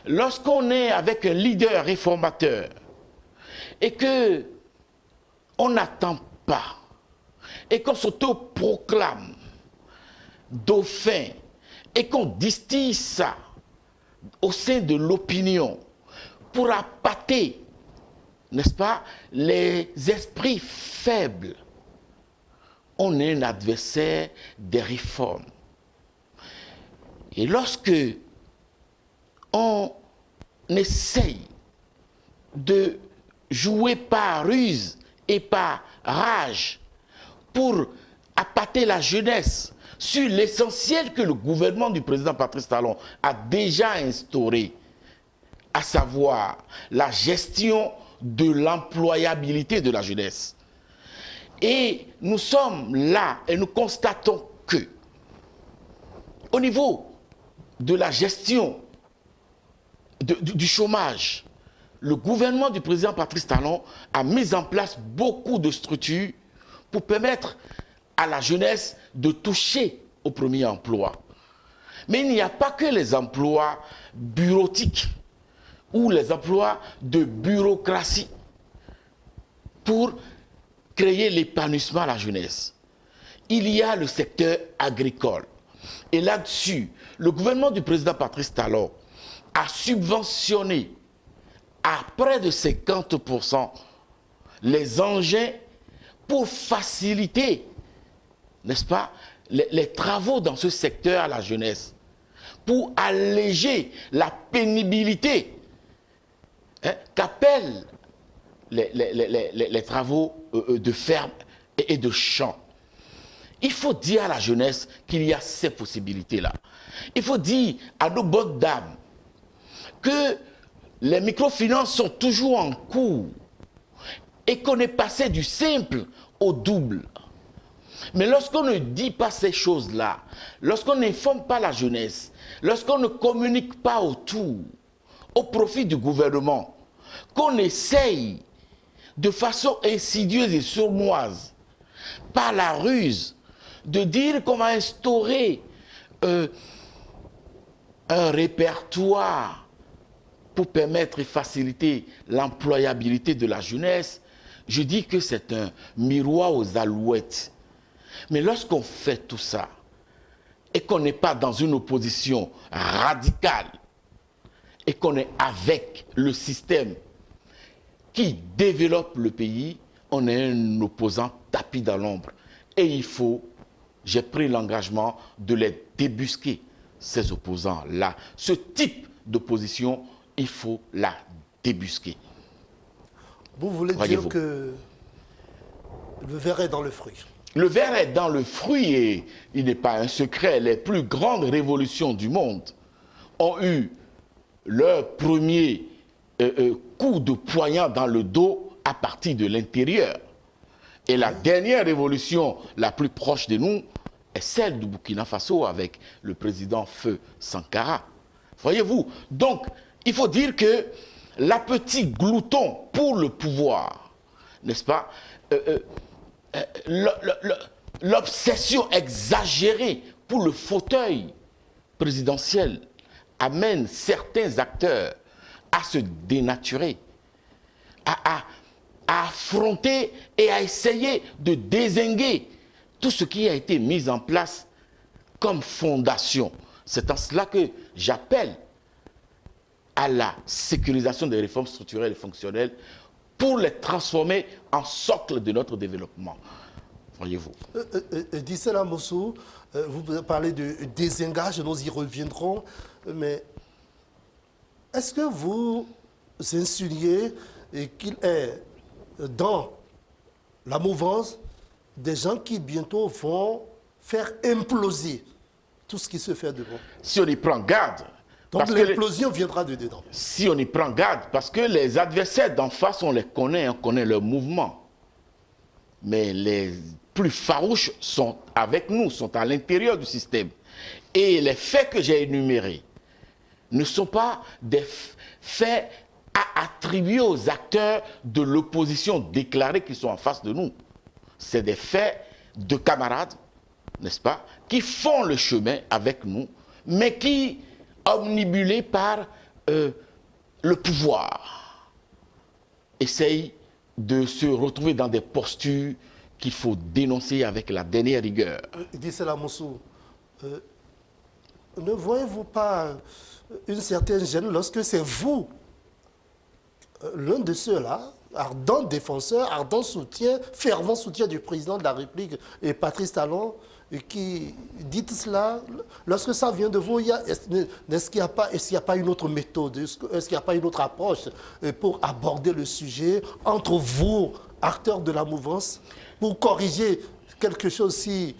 Lorsqu'on est avec un leader réformateur et que on n'attend pas et qu'on s'autoproclame dauphin et qu'on distille ça au sein de l'opinion pour appâter, n'est-ce pas, les esprits faibles, on est un adversaire des réformes. Et lorsque on essaye de jouer par ruse et par rage pour appâter la jeunesse sur l'essentiel que le gouvernement du président Patrice Talon a déjà instauré, à savoir la gestion de l'employabilité de la jeunesse. Et nous sommes là et nous constatons que, au niveau de la gestion du chômage, le gouvernement du président Patrice Talon a mis en place beaucoup de structures pour permettre à la jeunesse de toucher au premier emploi. Mais il n'y a pas que les emplois bureautiques ou les emplois de bureaucratie pour créer l'épanouissement à la jeunesse. Il y a le secteur agricole. Et là-dessus, le gouvernement du président Patrice Talon a subventionné à près de 50% les engins pour faciliter, n'est-ce pas, les travaux dans ce secteur à la jeunesse, pour alléger la pénibilité qu'appellent les travaux de ferme et de champ. Il faut dire à la jeunesse qu'il y a ces possibilités-là. Il faut dire à nos bonnes dames que les microfinances sont toujours en cours et qu'on est passé du simple au double. Mais lorsqu'on ne dit pas ces choses-là, lorsqu'on n'informe pas la jeunesse, lorsqu'on ne communique pas autour, au profit du gouvernement, qu'on essaye de façon insidieuse et sournoise, par la ruse, de dire qu'on va instaurer un répertoire pour permettre et faciliter l'employabilité de la jeunesse, je dis que c'est un miroir aux alouettes. Mais lorsqu'on fait tout ça, et qu'on n'est pas dans une opposition radicale, et qu'on est avec le système qui développe le pays, on est un opposant tapis dans l'ombre. Et il faut, j'ai pris l'engagement de les débusquer, ces opposants-là. Ce type d'opposition, il faut la débusquer. Vous voulez dire que le verre est dans le fruit? Le verre est dans le fruit et il n'est pas un secret. Les plus grandes révolutions du monde ont eu leur premier coup de poignard dans le dos à partir de l'intérieur. Et la dernière révolution la plus proche de nous est celle du Burkina Faso avec le président Feu Sankara. Voyez-vous? Donc, il faut dire que l'appétit glouton pour le pouvoir, n'est-ce pas, l'obsession exagérée pour le fauteuil présidentiel amène certains acteurs à se dénaturer, à affronter et à essayer de dézinguer tout ce qui a été mis en place comme fondation. C'est en cela que j'appelle à la sécurisation des réformes structurelles et fonctionnelles pour les transformer en socle de notre développement. Voyez-vous. Dissela Mosso, vous parlez de désengage, nous y reviendrons, mais est-ce que vous insinuez qu'il est dans la mouvance des gens qui bientôt vont faire imploser tout ce qui se fait devant? Si on y prend garde. Donc l'explosion viendra de dedans. Si on y prend garde, parce que les adversaires d'en face, on les connaît, on connaît leur mouvement. Mais les plus farouches sont avec nous, sont à l'intérieur du système. Et les faits que j'ai énumérés ne sont pas des faits à attribuer aux acteurs de l'opposition déclarée qui sont en face de nous. C'est des faits de camarades, n'est-ce pas, qui font le chemin avec nous, mais qui, omnibulés par le pouvoir essaye de se retrouver dans des postures qu'il faut dénoncer avec la dernière rigueur. Dissela Moussou, ne voyez-vous pas une certaine gêne lorsque c'est vous, l'un de ceux-là, ardent défenseur, ardent soutien, fervent soutien du président de la République et Patrice Talon, qui dit cela, lorsque ça vient de vous, est-ce qu'il n'y a pas une autre méthode, est-ce qu'il n'y a pas une autre approche pour aborder le sujet entre vous, acteurs de la mouvance, pour corriger quelque chose si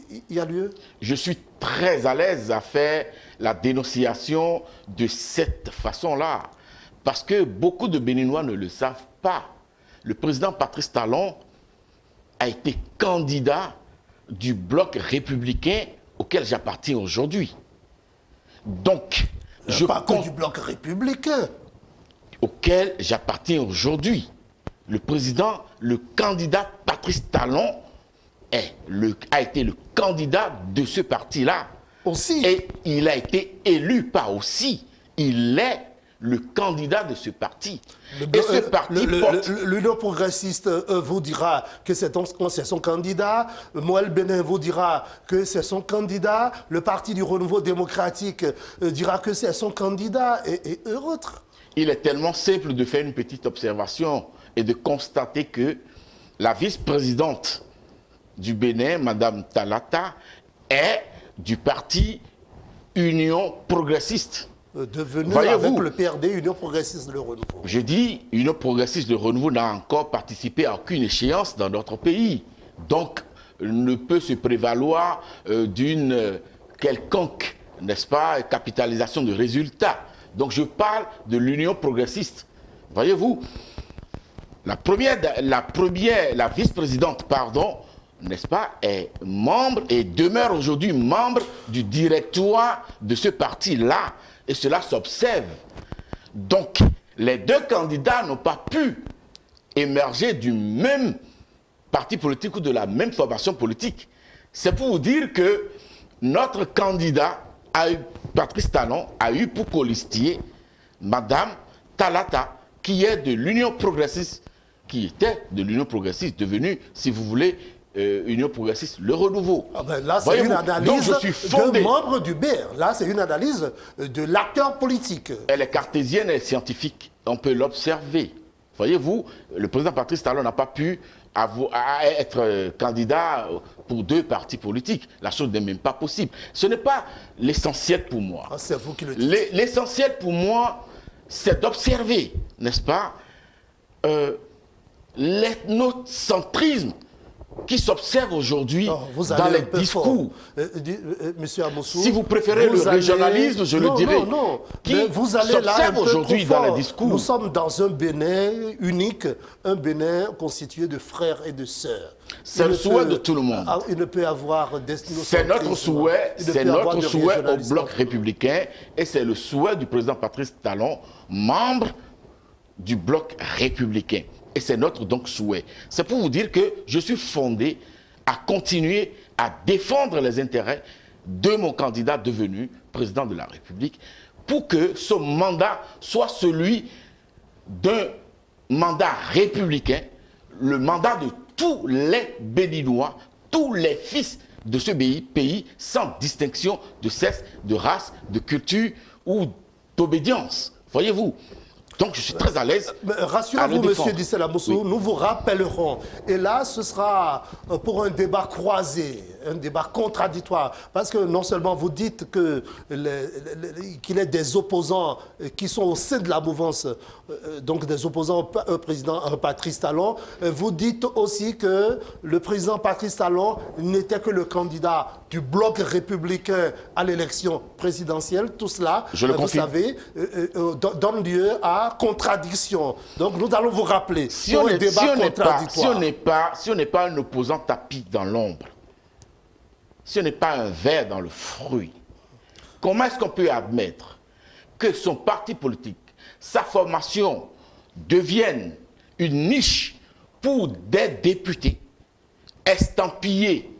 il y a lieu? Je suis très à l'aise à faire la dénonciation de cette façon-là, parce que beaucoup de Béninois ne le savent pas. Le président Patrice Talon a été candidat du bloc républicain auquel j'appartiens aujourd'hui. Donc, pas que du bloc républicain. Auquel j'appartiens aujourd'hui. Le président, le candidat Patrice Talon a été le candidat de ce parti-là. Aussi. Et il a été élu, pas aussi. Il est le candidat de ce parti. Et ce parti porte... L'Union progressiste vous dira que c'est son candidat. Moël Bénin vous dira que c'est son candidat. Le Parti du Renouveau démocratique dira que c'est son candidat et autres. Il est tellement simple de faire une petite observation et de constater que la vice-présidente du Bénin, Mme Talata, est du parti Union progressiste. Devenu avec le PRD, Union progressiste de renouveau. Je dis, Union progressiste de renouveau n'a encore participé à aucune échéance dans notre pays. Donc, ne peut se prévaloir d'une quelconque, n'est-ce pas, capitalisation de résultats. Donc, je parle de l'Union progressiste. Voyez-vous, la vice-présidente, pardon, n'est-ce pas, est membre et demeure aujourd'hui membre du directoire de ce parti-là. Et cela s'observe. Donc, les deux candidats n'ont pas pu émerger du même parti politique ou de la même formation politique. C'est pour vous dire que notre candidat, Patrice Talon, a eu pour colistier Madame Talata, qui est de l'Union progressiste, qui était de l'Union progressiste, devenue, si vous voulez, Union progressiste, le renouveau. Ah ben là, c'est une analyse de membre du BR. Là, c'est une analyse de l'acteur politique. Elle est cartésienne et scientifique. On peut l'observer. Voyez-vous, le président Patrice Talon n'a pas pu être candidat pour deux partis politiques. La chose n'est même pas possible. Ce n'est pas l'essentiel pour moi. Ah, c'est vous qui le dites. L'essentiel pour moi, c'est d'observer, n'est-ce pas, l'ethnocentrisme qui s'observe aujourd'hui dans les discours. Monsieur Amoussou, si vous préférez le régionalisme, je le dirais. Non, qui vous allez là un peu aujourd'hui dans les discours. Nous sommes dans un Bénin unique, un Bénin constitué de frères et de sœurs. C'est le souhait de tout le monde. Il ne peut avoir c'est notre souhait, au bloc républicain et c'est le souhait du président Patrice Talon, membre du bloc républicain. Et c'est notre donc souhait. C'est pour vous dire que je suis fondé à continuer à défendre les intérêts de mon candidat devenu président de la République pour que son mandat soit celui d'un mandat républicain, le mandat de tous les Béninois, tous les fils de ce pays sans distinction de sexe, de race, de culture ou d'obédience. Voyez-vous ? Donc je suis très à l'aise. Rassurez-vous, monsieur Dissela Moussou, nous vous rappellerons. Et là, ce sera pour un débat croisé, un débat contradictoire. Parce que non seulement vous dites qu'il y a des opposants qui sont au sein de la mouvance, donc des opposants au président Patrice Talon, vous dites aussi que le président Patrice Talon n'était que le candidat du bloc républicain à l'élection présidentielle. Tout cela, vous savez, donne lieu à contradiction. Donc nous allons vous rappeler si on n'est pas un opposant tapis dans l'ombre, si on n'est pas un ver dans le fruit, comment est-ce qu'on peut admettre que son parti politique, sa formation devienne une niche pour des députés estampillés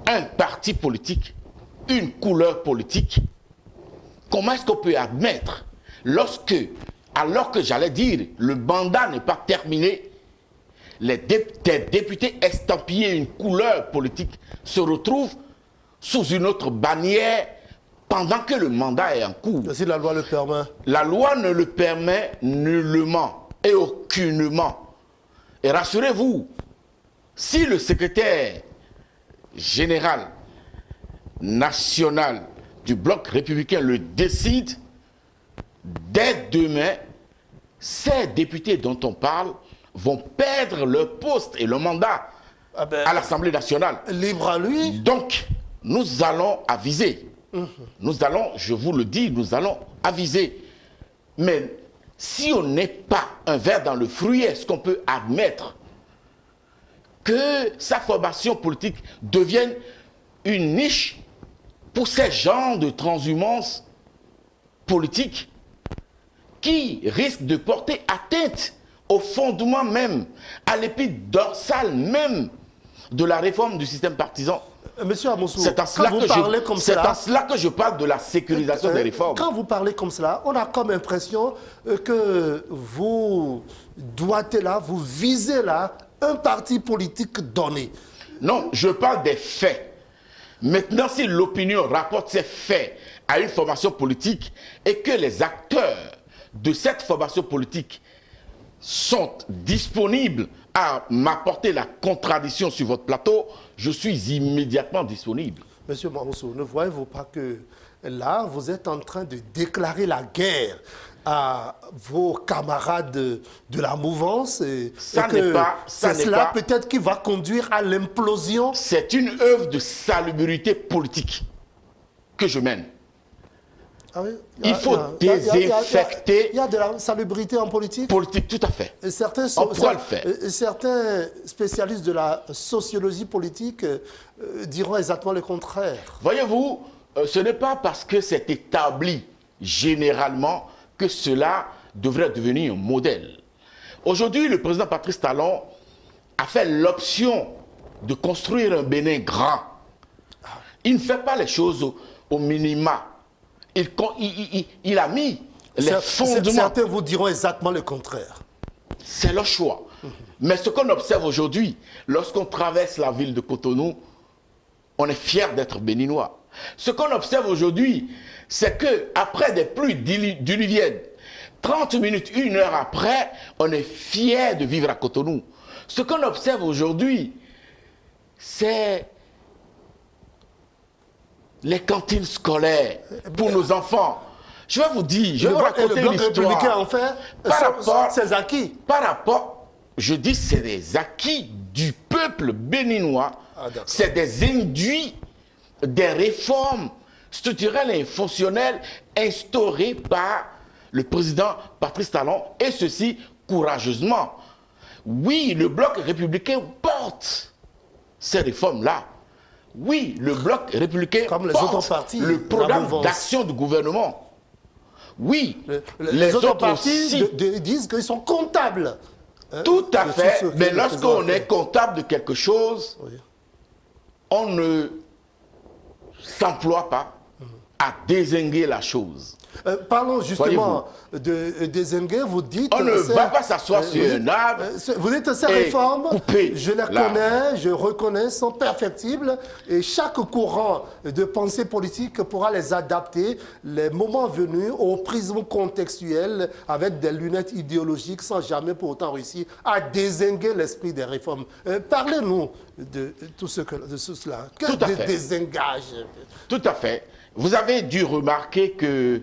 un parti politique, une couleur politique, Comment est-ce qu'on peut admettre, alors que j'allais dire, le mandat n'est pas terminé, des députés estampillés une couleur politique se retrouvent sous une autre bannière pendant que le mandat est en cours? Si la loi le permet. La loi ne le permet nullement et aucunement. Et rassurez-vous, si le secrétaire général national du bloc républicain le décide, dès demain, ces députés dont on parle vont perdre leur poste et le mandat à l'Assemblée nationale. Libre à lui. Donc, nous allons aviser. Nous allons, je vous le dis, nous allons aviser. Mais si on n'est pas un ver dans le fruit, est-ce qu'on peut admettre que sa formation politique devienne une niche pour ces genres de transhumance politique qui risquent de porter atteinte au fondement même, à l'épine dorsale même de la réforme du système partisan? Monsieur Amoussou, c'est en cela que je parle de la sécurisation des réformes. Quand vous parlez comme cela, on a comme impression que vous doigtez là, vous visez là un parti politique donné. Non, je parle des faits. Maintenant, si l'opinion rapporte ces faits à une formation politique et que les acteurs de cette formation politique sont disponibles à m'apporter la contradiction sur votre plateau, je suis immédiatement disponible. Monsieur Mamoussou, ne voyez-vous pas que là, vous êtes en train de déclarer la guerre à vos camarades de la mouvance c'est cela peut-être qui va conduire à l'implosion? C'est une œuvre de salubrité politique que je mène. Ah oui, il faut désinfecter. Il y a de la salubrité en politique? Politique, tout à fait. Et certains, on pourra le faire. Certains spécialistes de la sociologie politique diront exactement le contraire. Voyez-vous, ce n'est pas parce que c'est établi généralement que cela devrait devenir un modèle. Aujourd'hui, le président Patrice Talon a fait l'option de construire un Bénin grand. Il ne fait pas les choses au minima. Il a mis les fondements. Certains vous diront exactement le contraire. C'est leur choix. Mais ce qu'on observe aujourd'hui, lorsqu'on traverse la ville de Cotonou, on est fier d'être béninois. Ce qu'on observe aujourd'hui, c'est qu'après des pluies diluviennes, 30 minutes, 1 heure après, on est fier de vivre à Cotonou. Ce qu'on observe aujourd'hui, c'est les cantines scolaires pour nos enfants. Je vais vous dire, je vais vous raconter une histoire. En fait, ses acquis. Par rapport, je dis, c'est des acquis du peuple béninois. C'est des induits, des réformes structurelles et fonctionnelles instaurées par le président Patrice Talon, et ceci courageusement. Oui, le bloc républicain porte ces réformes-là. Oui, le bloc républicain porte le programme d'action du gouvernement. Oui, les autres partis disent qu'ils sont comptables. Tout à fait, mais lorsqu'on est comptable de quelque chose, on ne s'emploie pas à dézinguer la chose. Parlons justement de dézinguer, vous dites... On ne va pas s'asseoir sur un arbre. Vous dites ces réformes, je les connais, je reconnais, sont perfectibles, et chaque courant de pensée politique pourra les adapter, les moments venus, au prisme contextuel, avec des lunettes idéologiques, sans jamais pour autant réussir à dézinguer l'esprit des réformes. Parlez-nous de tout cela. Que de désengage? Tout à fait. Vous avez dû remarquer que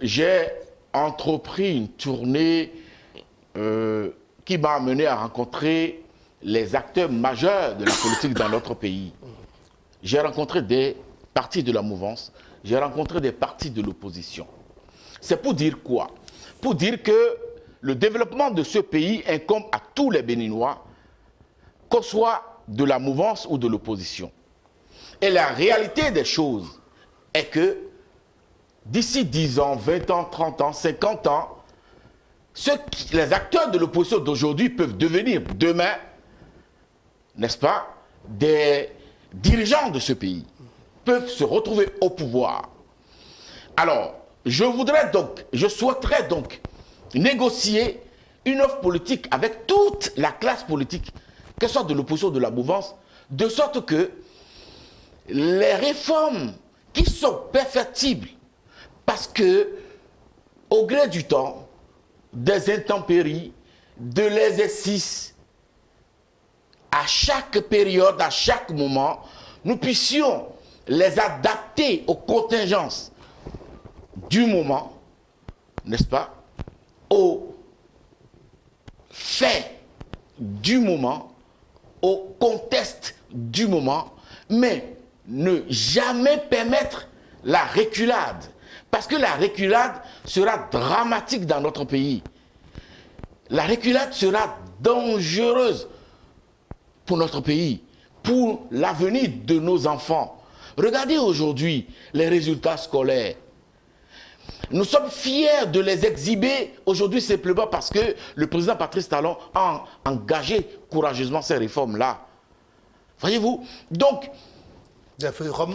j'ai entrepris une tournée qui m'a amené à rencontrer les acteurs majeurs de la politique dans notre pays. J'ai rencontré des partis de la mouvance, j'ai rencontré des partis de l'opposition. C'est pour dire quoi? Pour dire que le développement de ce pays incombe à tous les Béninois, qu'on soit de la mouvance ou de l'opposition. Et la réalité des choses est que d'ici 10 ans, 20 ans, 30 ans, 50 ans, les acteurs de l'opposition d'aujourd'hui peuvent devenir demain, n'est-ce pas, des dirigeants de ce pays, peuvent se retrouver au pouvoir. Alors, je souhaiterais donc négocier une offre politique avec toute la classe politique, qu'elle soit de l'opposition ou de la mouvance, de sorte que les réformes qui sont perfectibles, parce que au gré du temps, des intempéries, de l'exercice, à chaque période, à chaque moment, nous puissions les adapter aux contingences du moment, n'est-ce pas, aux faits du moment, au contexte du moment, mais ne jamais permettre la reculade. Parce que la reculade sera dramatique dans notre pays. La reculade sera dangereuse pour notre pays, pour l'avenir de nos enfants. Regardez aujourd'hui les résultats scolaires. Nous sommes fiers de les exhiber aujourd'hui simplement parce que le président Patrice Talon a engagé courageusement ces réformes-là. Voyez-vous? Donc,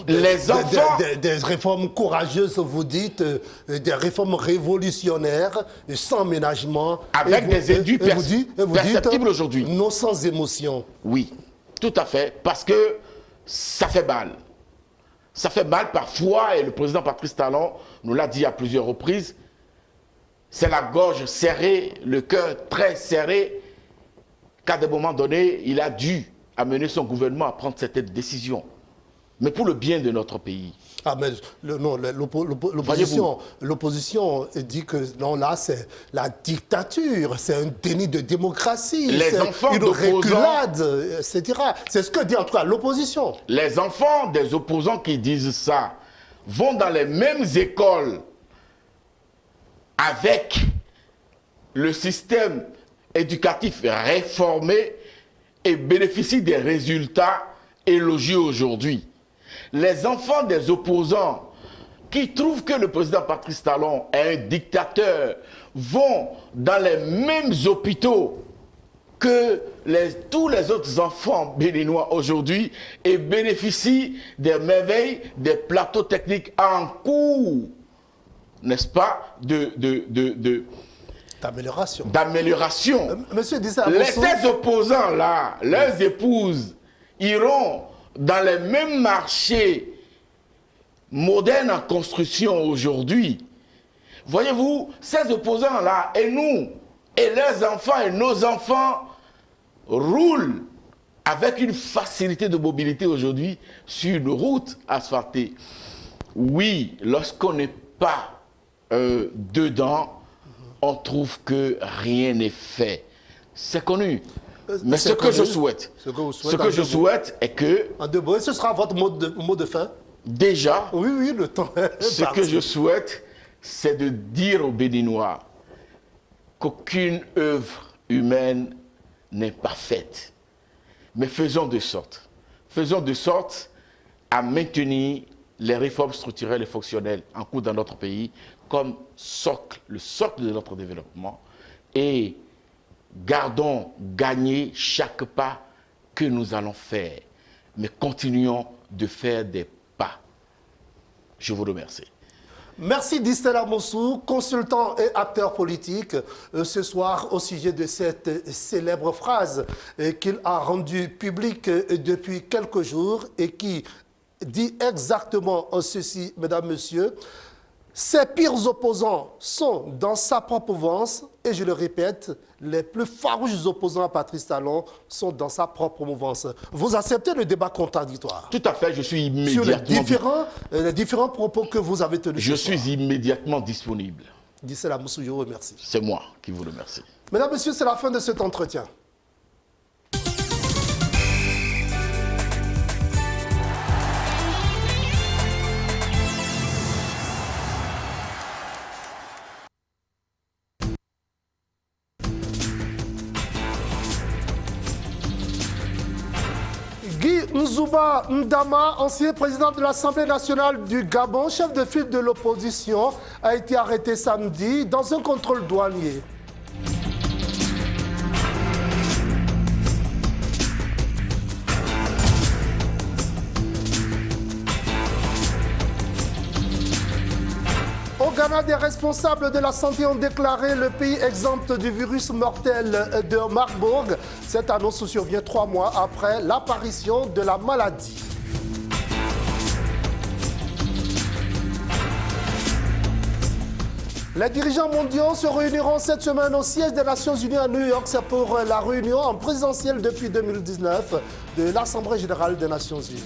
les enfants... Des réformes courageuses, vous dites, des réformes révolutionnaires, sans ménagement. Avec des indus perceptibles aujourd'hui. Non sans émotion. Oui, tout à fait, parce que ça fait mal. Ça fait mal parfois, et le président Patrice Talon nous l'a dit à plusieurs reprises, c'est la gorge serrée, le cœur très serré, qu'à des moments donnés, il a dû amener son gouvernement à prendre cette décision. Mais pour le bien de notre pays. Ah, mais l'opposition dit que non, là, c'est la dictature, c'est un déni de démocratie, les enfants une reculade, etc. C'est ce que dit en tout cas l'opposition. Les enfants des opposants qui disent ça vont dans les mêmes écoles avec le système éducatif réformé et bénéficient des résultats élogieux aujourd'hui. Les enfants des opposants qui trouvent que le président Patrice Talon est un dictateur vont dans les mêmes hôpitaux que tous les autres enfants béninois aujourd'hui et bénéficient des merveilles, des plateaux techniques en cours, n'est-ce pas, d'amélioration. Monsieur Dissa, ces opposants-là, leurs épouses iront dans les mêmes marchés modernes en construction aujourd'hui. Voyez-vous, ces opposants-là, et nous, et leurs enfants, et nos enfants, roulent avec une facilité de mobilité aujourd'hui sur nos routes asphaltées. Oui, lorsqu'on n'est pas dedans, on trouve que rien n'est fait. C'est connu. Mais ce que je souhaite, est que... En deux mots, ce sera votre mot de fin. Déjà, oui, le temps est ce parti. que je souhaite, c'est de dire aux Béninois qu'aucune œuvre humaine n'est parfaite. Mais faisons de sorte à maintenir les réformes structurelles et fonctionnelles en cours dans notre pays comme le socle de notre développement et gardons gagner chaque pas que nous allons faire, mais continuons de faire des pas. Je vous remercie. Merci Distella Moussou, consultant et acteur politique, ce soir au sujet de cette célèbre phrase qu'il a rendue publique depuis quelques jours et qui dit exactement ceci, mesdames, messieurs. Ses pires opposants sont dans sa propre mouvance, et je le répète, les plus farouches opposants à Patrice Talon sont dans sa propre mouvance. Vous acceptez le débat contradictoire? Tout à fait, je suis immédiatement... Sur les différents propos que vous avez tenus. Je suis immédiatement disponible. Dissela Moussou, je vous remercie. C'est moi qui vous remercie. Mesdames, Messieurs, c'est la fin de cet entretien. Nzouba Ndama, ancien président de l'Assemblée nationale du Gabon, chef de file de l'opposition, a été arrêté samedi dans un contrôle douanier. Ghana, des responsables de la santé ont déclaré le pays exempt du virus mortel de Marburg. Cette annonce survient 3 mois après l'apparition de la maladie. Les dirigeants mondiaux se réuniront cette semaine au siège des Nations Unies à New York. C'est pour la réunion en présentiel depuis 2019 de l'Assemblée générale des Nations Unies.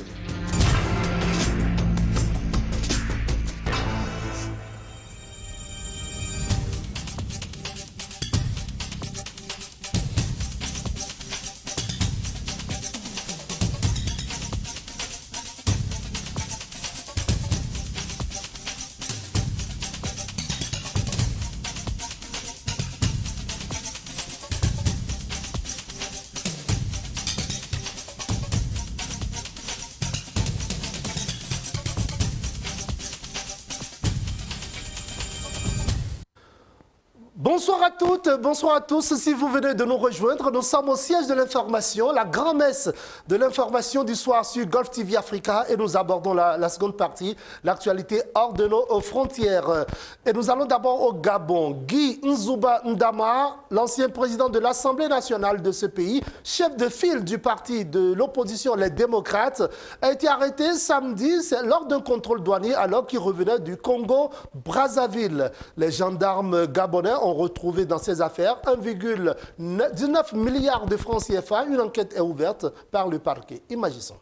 Bonsoir à toutes, bonsoir à tous. Si vous venez de nous rejoindre, nous sommes au siège de l'information, la grand-messe de l'information du soir sur Golf TV Africa et nous abordons la seconde partie, l'actualité hors de nos frontières. Et nous allons d'abord au Gabon. Guy Nzouba Ndama, l'ancien président de l'Assemblée nationale de ce pays, chef de file du parti de l'opposition, les démocrates, a été arrêté samedi lors d'un contrôle douanier alors qu'il revenait du Congo-Brazzaville. Les gendarmes gabonais ont retrouvé dans ces affaires 1,19 milliard de francs CFA. Une enquête est ouverte par le parquet. Imaginons.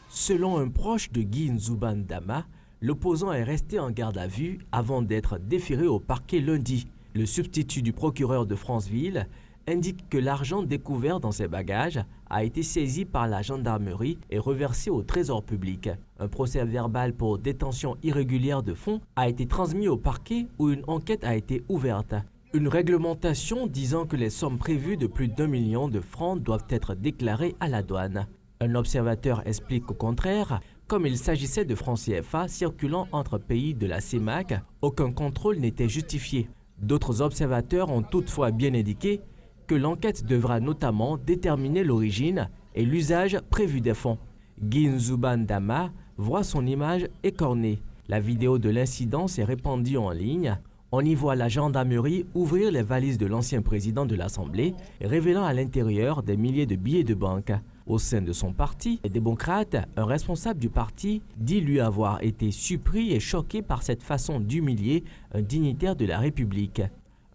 Selon un proche de Guy Nzouba Ndama, l'opposant est resté en garde à vue avant d'être déféré au parquet lundi. Le substitut du procureur de Franceville indique que l'argent découvert dans ses bagages a été saisi par la gendarmerie et reversé au trésor public. Un procès verbal pour détention irrégulière de fonds a été transmis au parquet où une enquête a été ouverte. Une réglementation disant que les sommes prévues de plus d'1 million de francs doivent être déclarées à la douane. Un observateur explique au contraire, comme il s'agissait de francs CFA circulant entre pays de la CEMAC, aucun contrôle n'était justifié. D'autres observateurs ont toutefois bien indiqué que l'enquête devra notamment déterminer l'origine et l'usage prévu des fonds. Guy Nzouba Ndama voit son image écornée. La vidéo de l'incident s'est répandue en ligne. On y voit la gendarmerie ouvrir les valises de l'ancien président de l'Assemblée, révélant à l'intérieur des milliers de billets de banque. Au sein de son parti, les démocrates, un responsable du parti dit lui avoir été surpris et choqué par cette façon d'humilier un dignitaire de la République.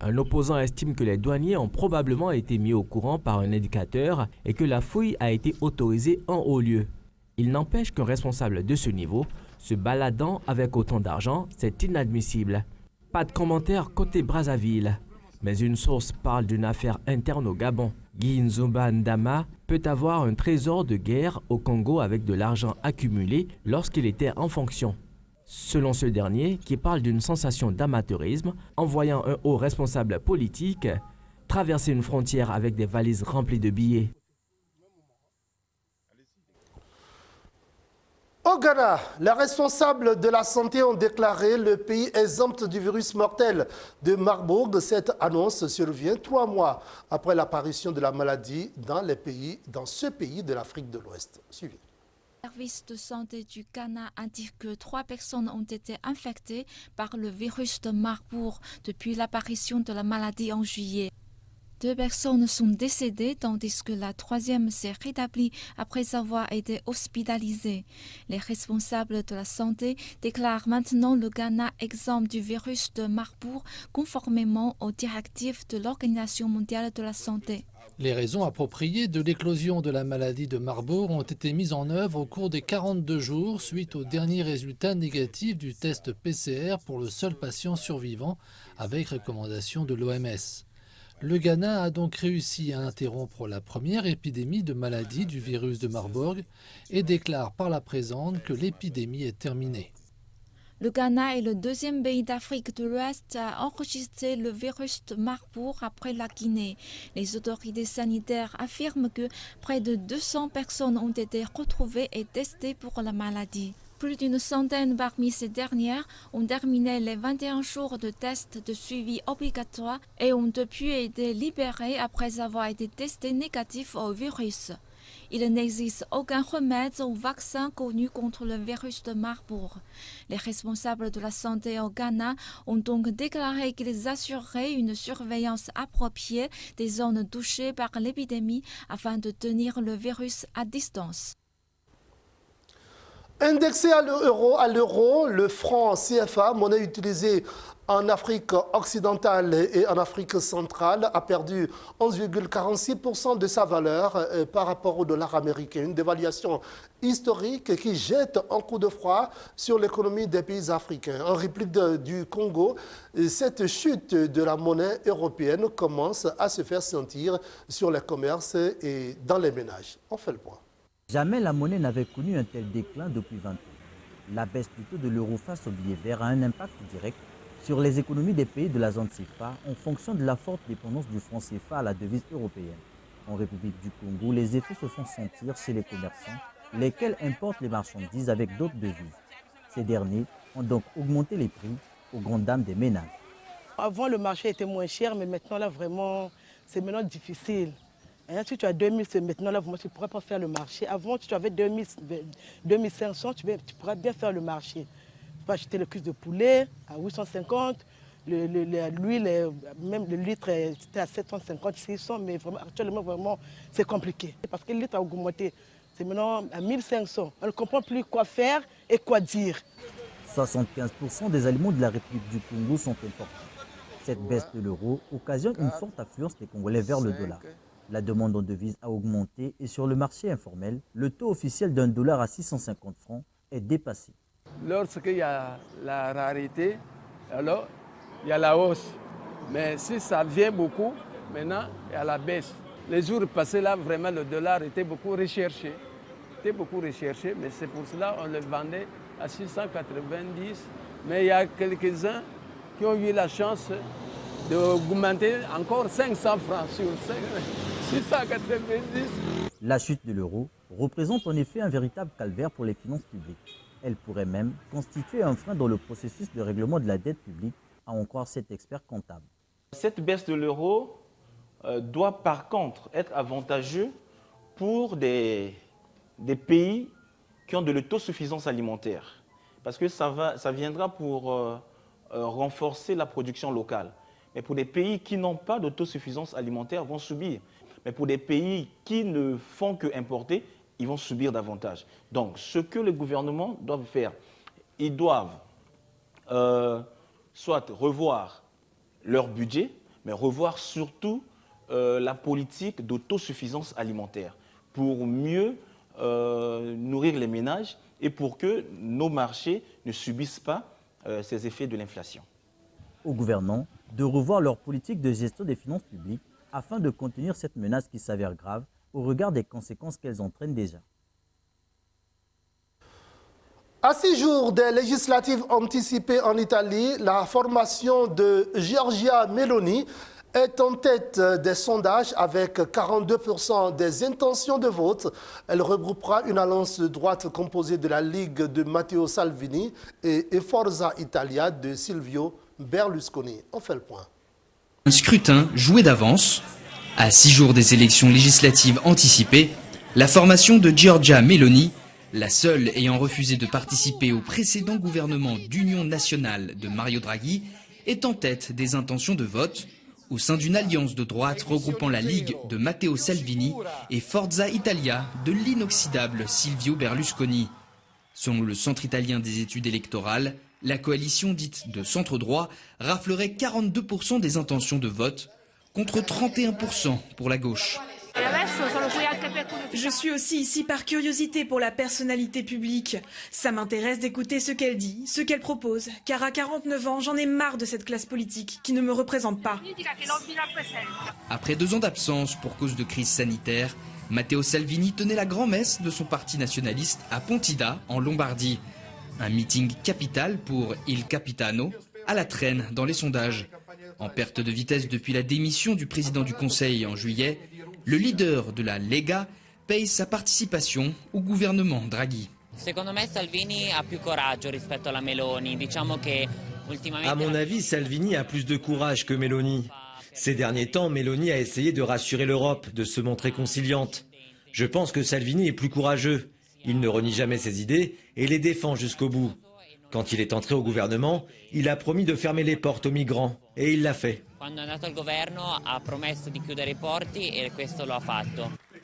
Un opposant estime que les douaniers ont probablement été mis au courant par un indicateur et que la fouille a été autorisée en haut lieu. Il n'empêche qu'un responsable de ce niveau, se baladant avec autant d'argent, c'est inadmissible. Pas de commentaire côté Brazzaville, mais une source parle d'une affaire interne au Gabon. Guy Nzouba Ndama peut avoir un trésor de guerre au Congo avec de l'argent accumulé lorsqu'il était en fonction. Selon ce dernier, qui parle d'une sensation d'amateurisme, en voyant un haut responsable politique traverser une frontière avec des valises remplies de billets. Au Ghana, les responsables de la santé ont déclaré le pays exempt du virus mortel de Marburg. Cette annonce survient 3 mois après l'apparition de la maladie dans ce pays de l'Afrique de l'Ouest. Suivez. Le service de santé du Ghana indique que 3 personnes ont été infectées par le virus de Marburg depuis l'apparition de la maladie en juillet. 2 personnes sont décédées tandis que la 3e s'est rétablie après avoir été hospitalisée. Les responsables de la santé déclarent maintenant le Ghana exempt du virus de Marburg conformément aux directives de l'Organisation mondiale de la santé. Les raisons appropriées de l'éclosion de la maladie de Marburg ont été mises en œuvre au cours des 42 jours suite aux derniers résultats négatifs du test PCR pour le seul patient survivant avec recommandation de l'OMS. Le Ghana a donc réussi à interrompre la première épidémie de maladie du virus de Marburg et déclare par la présente que l'épidémie est terminée. Le Ghana est le 2e pays d'Afrique de l'Ouest à enregistrer le virus de Marburg après la Guinée. Les autorités sanitaires affirment que près de 200 personnes ont été retrouvées et testées pour la maladie. Plus d'une centaine parmi ces dernières ont terminé les 21 jours de tests de suivi obligatoire et ont depuis été libérées après avoir été testées négatives au virus. Il n'existe aucun remède ou vaccin connu contre le virus de Marburg. Les responsables de la santé au Ghana ont donc déclaré qu'ils assureraient une surveillance appropriée des zones touchées par l'épidémie afin de tenir le virus à distance. Indexé à l'euro, le franc CFA, monnaie utilisée en Afrique occidentale et en Afrique centrale, a perdu 11,46% de sa valeur par rapport au dollar américain. Une dévaluation historique qui jette un coup de froid sur l'économie des pays africains. En réplique du Congo, cette chute de la monnaie européenne commence à se faire sentir sur les commerces et dans les ménages. On fait le point. Jamais la monnaie n'avait connu un tel déclin depuis 20 ans. La baisse du taux de l'euro face au billet vert a un impact direct sur les économies des pays de la zone CFA en fonction de la forte dépendance du franc CFA à la devise européenne. En République du Congo, les effets se font sentir chez les commerçants, lesquels importent les marchandises avec d'autres devises. Ces derniers ont donc augmenté les prix aux grandes dames des ménages. Avant, le marché était moins cher, mais maintenant, là, vraiment, c'est maintenant difficile. Si tu as 2000, maintenant là, tu ne pourrais pas faire le marché. Avant, si tu avais 2500, tu pourrais bien faire le marché. Tu peux acheter le cuisse de poulet à 850, l'huile, même le litre, c'était à 750, 600, mais vraiment, actuellement, vraiment, c'est compliqué. Parce que le litre a augmenté. C'est maintenant à 1500. On ne comprend plus quoi faire et quoi dire. 75% des aliments de la République du Congo sont importés. Cette baisse de l'euro occasionne une forte affluence des Congolais vers le dollar. La demande en devises a augmenté et sur le marché informel, le taux officiel d'un dollar à 650 francs est dépassé. Lorsqu'il y a la rareté, alors il y a la hausse. Mais si ça vient beaucoup, maintenant il y a la baisse. Les jours passés là, vraiment le dollar était beaucoup recherché. Mais c'est pour cela qu'on le vendait à 690. Mais il y a quelques-uns qui ont eu la chance d'augmenter encore 500 francs sur 690. La chute de l'euro représente en effet un véritable calvaire pour les finances publiques. Elle pourrait même constituer un frein dans le processus de règlement de la dette publique, à en croire cet expert comptable. Cette baisse de l'euro doit par contre être avantageux pour des pays qui ont de l'autosuffisance alimentaire. Parce que ça viendra pour renforcer la production locale. Mais pour des pays qui n'ont pas d'autosuffisance alimentaire, vont subir. Mais pour des pays qui ne font que importer, ils vont subir davantage. Donc, ce que les gouvernements doivent faire, ils doivent soit revoir leur budget, mais revoir surtout la politique d'autosuffisance alimentaire pour mieux nourrir les ménages et pour que nos marchés ne subissent pas ces effets de l'inflation. Aux gouvernants de revoir leur politique de gestion des finances publiques afin de contenir cette menace qui s'avère grave au regard des conséquences qu'elles entraînent déjà. À 6 jours des législatives anticipées en Italie, la formation de Giorgia Meloni est en tête des sondages avec 42% des intentions de vote. Elle regroupera une alliance de droite composée de la Ligue de Matteo Salvini et Forza Italia de Silvio Berlusconi. On fait le point. Un scrutin joué d'avance. À 6 jours des élections législatives anticipées, la formation de Giorgia Meloni, la seule ayant refusé de participer au précédent gouvernement d'union nationale de Mario Draghi, est en tête des intentions de vote au sein d'une alliance de droite regroupant la Ligue de Matteo Salvini et Forza Italia de l'inoxydable Silvio Berlusconi. Selon le Centre italien des études électorales, la coalition dite de centre-droit raflerait 42% des intentions de vote, contre 31% pour la gauche. Je suis aussi ici par curiosité pour la personnalité publique. Ça m'intéresse d'écouter ce qu'elle dit, ce qu'elle propose, car à 49 ans, j'en ai marre de cette classe politique qui ne me représente pas. Après 2 ans d'absence pour cause de crise sanitaire, Matteo Salvini tenait la grand-messe de son parti nationaliste à Pontida, en Lombardie. Un meeting capital pour Il Capitano, à la traîne dans les sondages. En perte de vitesse depuis la démission du président du Conseil en juillet, le leader de la Lega paye sa participation au gouvernement Draghi. À mon avis, Salvini a plus de courage que Meloni. Ces derniers temps, Meloni a essayé de rassurer l'Europe, de se montrer conciliante. Je pense que Salvini est plus courageux. Il ne renie jamais ses idées et les défend jusqu'au bout. Quand il est entré au gouvernement, il a promis de fermer les portes aux migrants et il l'a fait.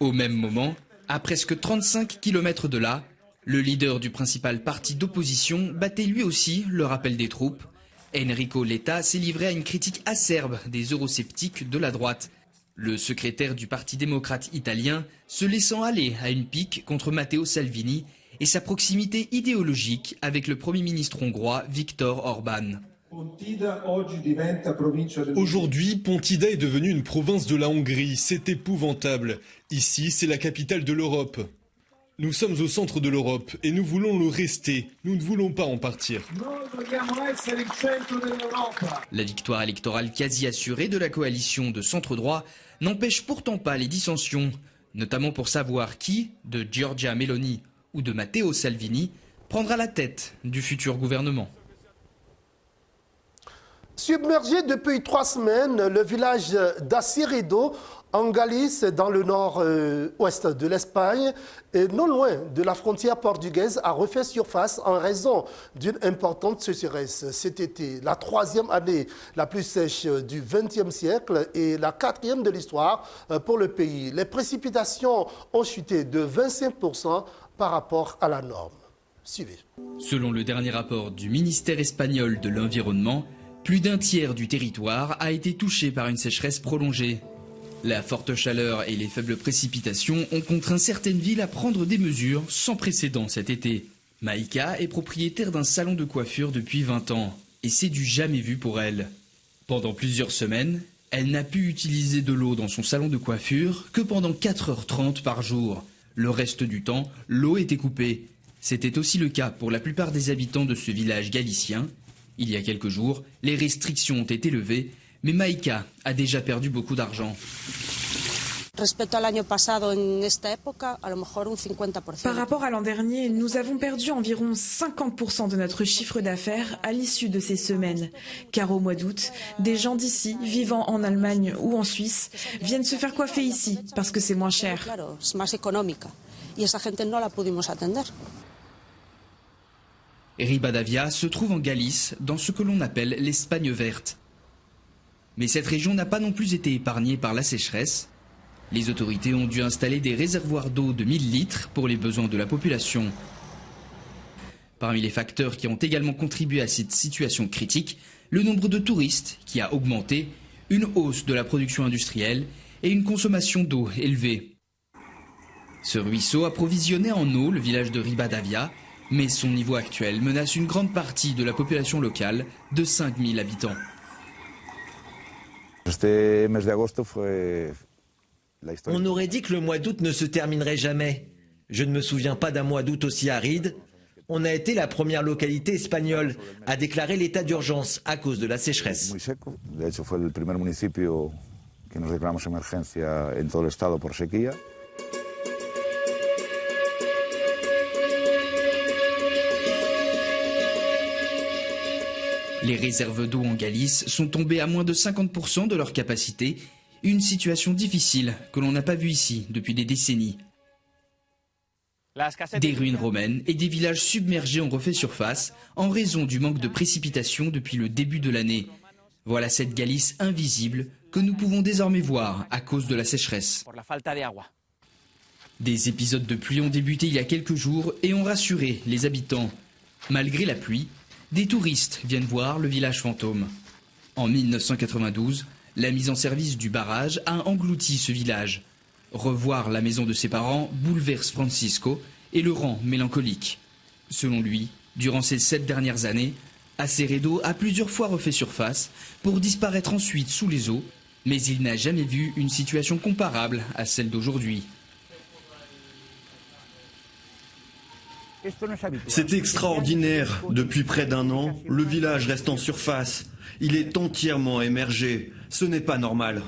Au même moment, à presque 35 km de là, le leader du principal parti d'opposition battait lui aussi le rappel des troupes. Enrico Letta s'est livré à une critique acerbe des eurosceptiques de la droite. Le secrétaire du Parti démocrate italien se laissant aller à une pique contre Matteo Salvini et sa proximité idéologique avec le Premier ministre hongrois Viktor Orban. Aujourd'hui, Pontida est devenue une province de la Hongrie. C'est épouvantable. Ici, c'est la capitale de l'Europe. Nous sommes au centre de l'Europe et nous voulons le rester. Nous ne voulons pas en partir. La victoire électorale quasi assurée de la coalition de centre-droit n'empêche pourtant pas les dissensions, notamment pour savoir qui, de Giorgia Meloni ou de Matteo Salvini, prendra la tête du futur gouvernement. Submergé depuis 3 semaines, le village d'Aciredo, en Galice, dans le nord-ouest de l'Espagne, et non loin de la frontière portugaise, a refait surface en raison d'une importante sécheresse cet été. La 3e année la plus sèche du XXe siècle et la 4e de l'histoire pour le pays. Les précipitations ont chuté de 25% par rapport à la norme. Suivez. Selon le dernier rapport du ministère espagnol de l'Environnement, plus d'un tiers du territoire a été touché par une sécheresse prolongée. La forte chaleur et les faibles précipitations ont contraint certaines villes à prendre des mesures sans précédent cet été. Maïka est propriétaire d'un salon de coiffure depuis 20 ans et c'est du jamais vu pour elle. Pendant plusieurs semaines, elle n'a pu utiliser de l'eau dans son salon de coiffure que pendant 4h30 par jour. Le reste du temps, l'eau était coupée. C'était aussi le cas pour la plupart des habitants de ce village galicien. Il y a quelques jours, les restrictions ont été levées, mais Maïka a déjà perdu beaucoup d'argent. Par rapport à l'an dernier, nous avons perdu environ 50% de notre chiffre d'affaires à l'issue de ces semaines. Car au mois d'août, des gens d'ici, vivant en Allemagne ou en Suisse, viennent se faire coiffer ici parce que c'est moins cher. Ribadavia se trouve en Galice, dans ce que l'on appelle l'Espagne verte. Mais cette région n'a pas non plus été épargnée par la sécheresse. Les autorités ont dû installer des réservoirs d'eau de 1000 litres pour les besoins de la population. Parmi les facteurs qui ont également contribué à cette situation critique, le nombre de touristes qui a augmenté, une hausse de la production industrielle et une consommation d'eau élevée. Ce ruisseau approvisionnait en eau le village de Ribadavia, mais son niveau actuel menace une grande partie de la population locale de 5000 habitants. On aurait dit que le mois d'août ne se terminerait jamais. Je ne me souviens pas d'un mois d'août aussi aride. On a été la première localité espagnole à déclarer l'état d'urgence à cause de la sécheresse. Les réserves d'eau en Galice sont tombées à moins de 50% de leur capacité, une situation difficile que l'on n'a pas vue ici depuis des décennies. Des ruines romaines et des villages submergés ont refait surface en raison du manque de précipitations depuis le début de l'année. Voilà cette Galice invisible que nous pouvons désormais voir à cause de la sécheresse. Des épisodes de pluie ont débuté il y a quelques jours et ont rassuré les habitants. Malgré la pluie, des touristes viennent voir le village fantôme. En 1992, la mise en service du barrage a englouti ce village. Revoir la maison de ses parents bouleverse Francisco et le rend mélancolique. Selon lui, durant ces 7 dernières années, Aceredo a plusieurs fois refait surface pour disparaître ensuite sous les eaux, mais il n'a jamais vu une situation comparable à celle d'aujourd'hui. C'est extraordinaire. Depuis près d'1 an, le village reste en surface. Il est entièrement émergé. Ce n'est pas normal.